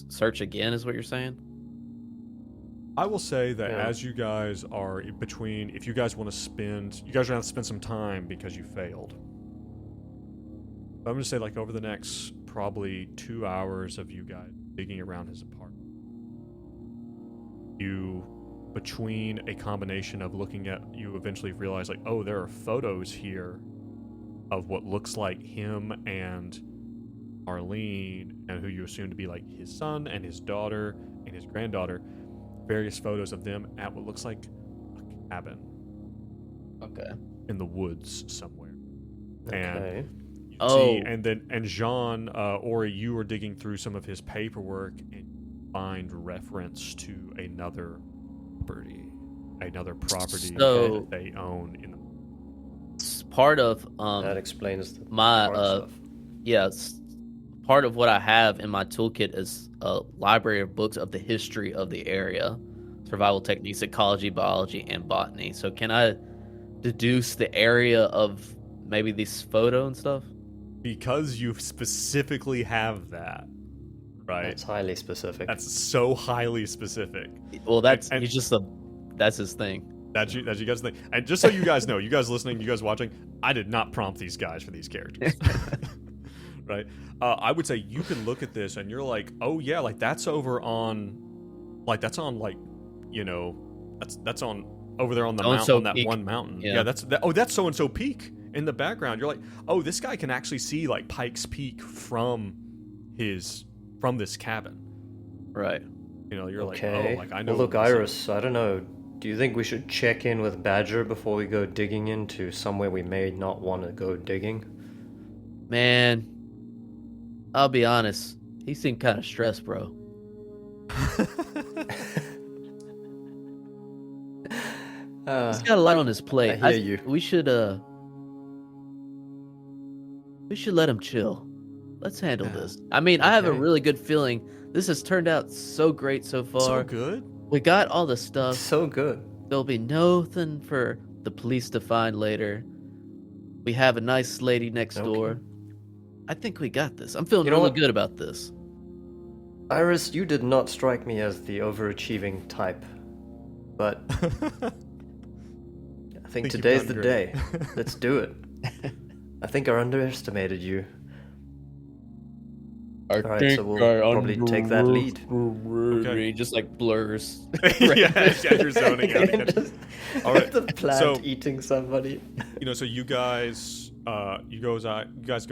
search again, is what you're saying? I will say that Yeah. as you guys are in between, if you guys want to spend, you guys are going to have to spend some time because you failed. I'm going to say like over the next probably 2 hours of you guys digging around his apartment, you, between a combination of looking at, you eventually realize like, oh, there are photos here of what looks like him and Arlene, and who you assume to be like his son and his daughter and his granddaughter. Various photos of them at what looks like a cabin. Okay. In the woods somewhere. Okay. And Oh. and Jean, Ori, you are digging through some of his paperwork and find reference to another property So- that they own in the. It's part of That explains the my hard stuff. part of what I have in my toolkit is a library of books of the history of the area, survival techniques, ecology, biology, and botany. So can I deduce the area of maybe this photo and stuff? Because you specifically have that, right? That's highly specific. That's so highly specific. Well, that's And- he's just that's his thing. That's you guys think. And just so you guys know, you guys listening, you guys watching, I did not prompt these guys for these characters. Right? I would say you can look at this and you're like, oh yeah, like that's over on, like that's on like, you know, that's on over there on the mountain, So-and-so on that peak. one mountain. Yeah. Yeah, that's so and so peak in the background. You're like, oh, this guy can actually see like Pike's Peak from this cabin. Right. You know, you're Okay. like, oh, like I know. Well, look, what this is. Iris, I don't know. Do you think we should check in with Badger before we go digging into somewhere we may not want to go digging? Man, I'll be honest. He seemed kind of stressed, bro. He's got a lot on his plate. I hear you. We should let him chill. Let's handle this. I mean, I have a Okay. really good feeling. This has turned out so great so far. So good. We got all the stuff. So good. There'll be nothing for the police to find later. We have a nice lady next Okay. door. I think we got this. I'm feeling You know really what? good about this. Iris, you did not strike me as the overachieving type. But I think you've today's done the great. day. Let's do it. I think I underestimated you. Alright, so we'll probably take that lead. Okay. He just like blurs. yeah, you're zoning out. again. Just All right, the plant so- eating somebody. You know, so you guys go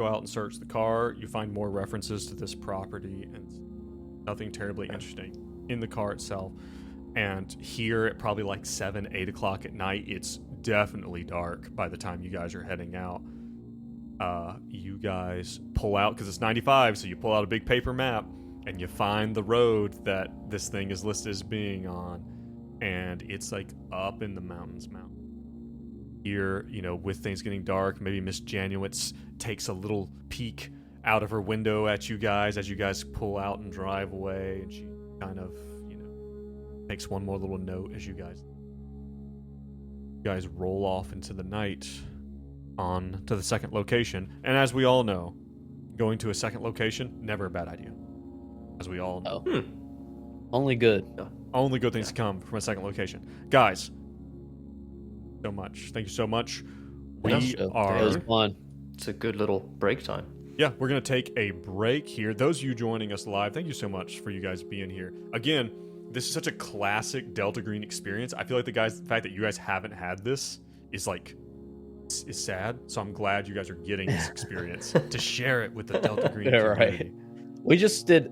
out and search the car. You find more references to this property and nothing terribly interesting in the car itself. And here at probably like 7, 8 o'clock at night, it's definitely dark by the time you guys are heading out. You guys pull out, because it's 95, so you pull out a big paper map and you find the road that this thing is listed as being on. and it's like up in the mountains. Here, with things getting dark, maybe Miss Januitz takes a little peek out of her window at you guys as you guys pull out and drive away, and she kind of, makes one more little note as you guys roll off into the night on to the second location. And as we all know, going to a second location, never a bad idea. As we all know. Only good. Only good things come from a second location. Guys, so much. Thank you so much. It was fun. It's a good little break time. Yeah, we're going to take a break here. Those of you joining us live, thank you so much for you guys being here. Again, this is such a classic Delta Green experience. I feel like the fact that you guys haven't had this is sad. So I'm glad you guys are getting this experience to share it with the Delta Green community. Right. We just did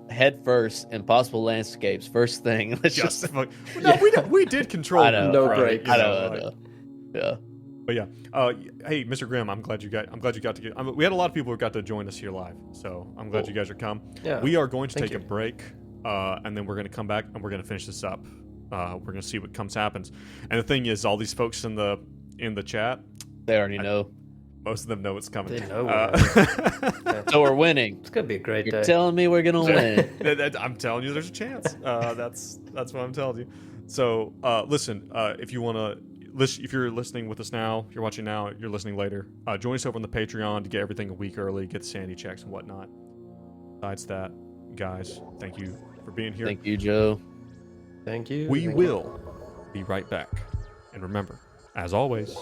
head first, impossible landscapes first thing. We did control. I know. No right? break. I know. Yeah. But yeah, hey, Mr. Grimm, I'm glad you got to get. We had a lot of people who got to join us here live, so I'm glad you guys are come. Yeah. We are going to Thank take you. a break, and then we're going to come back and we're going to finish this up. We're going to see what happens. And the thing is, all these folks in the chat, They already know. most of them know it's coming. They know. So we're winning. It's gonna be a great You're day. telling me we're gonna win. I'm telling you, there's a chance. That's what I'm telling you. So listen, if you want to. If you're listening with us now, if you're watching now, you're listening later, join us over on the Patreon to get everything a week early, get the sanity checks and whatnot. Besides that, guys, thank you for being here. Thank you, Joe. Thank you. We Thank will be right back. And remember, as always,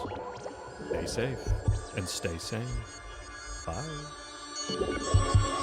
stay safe and stay sane. Bye.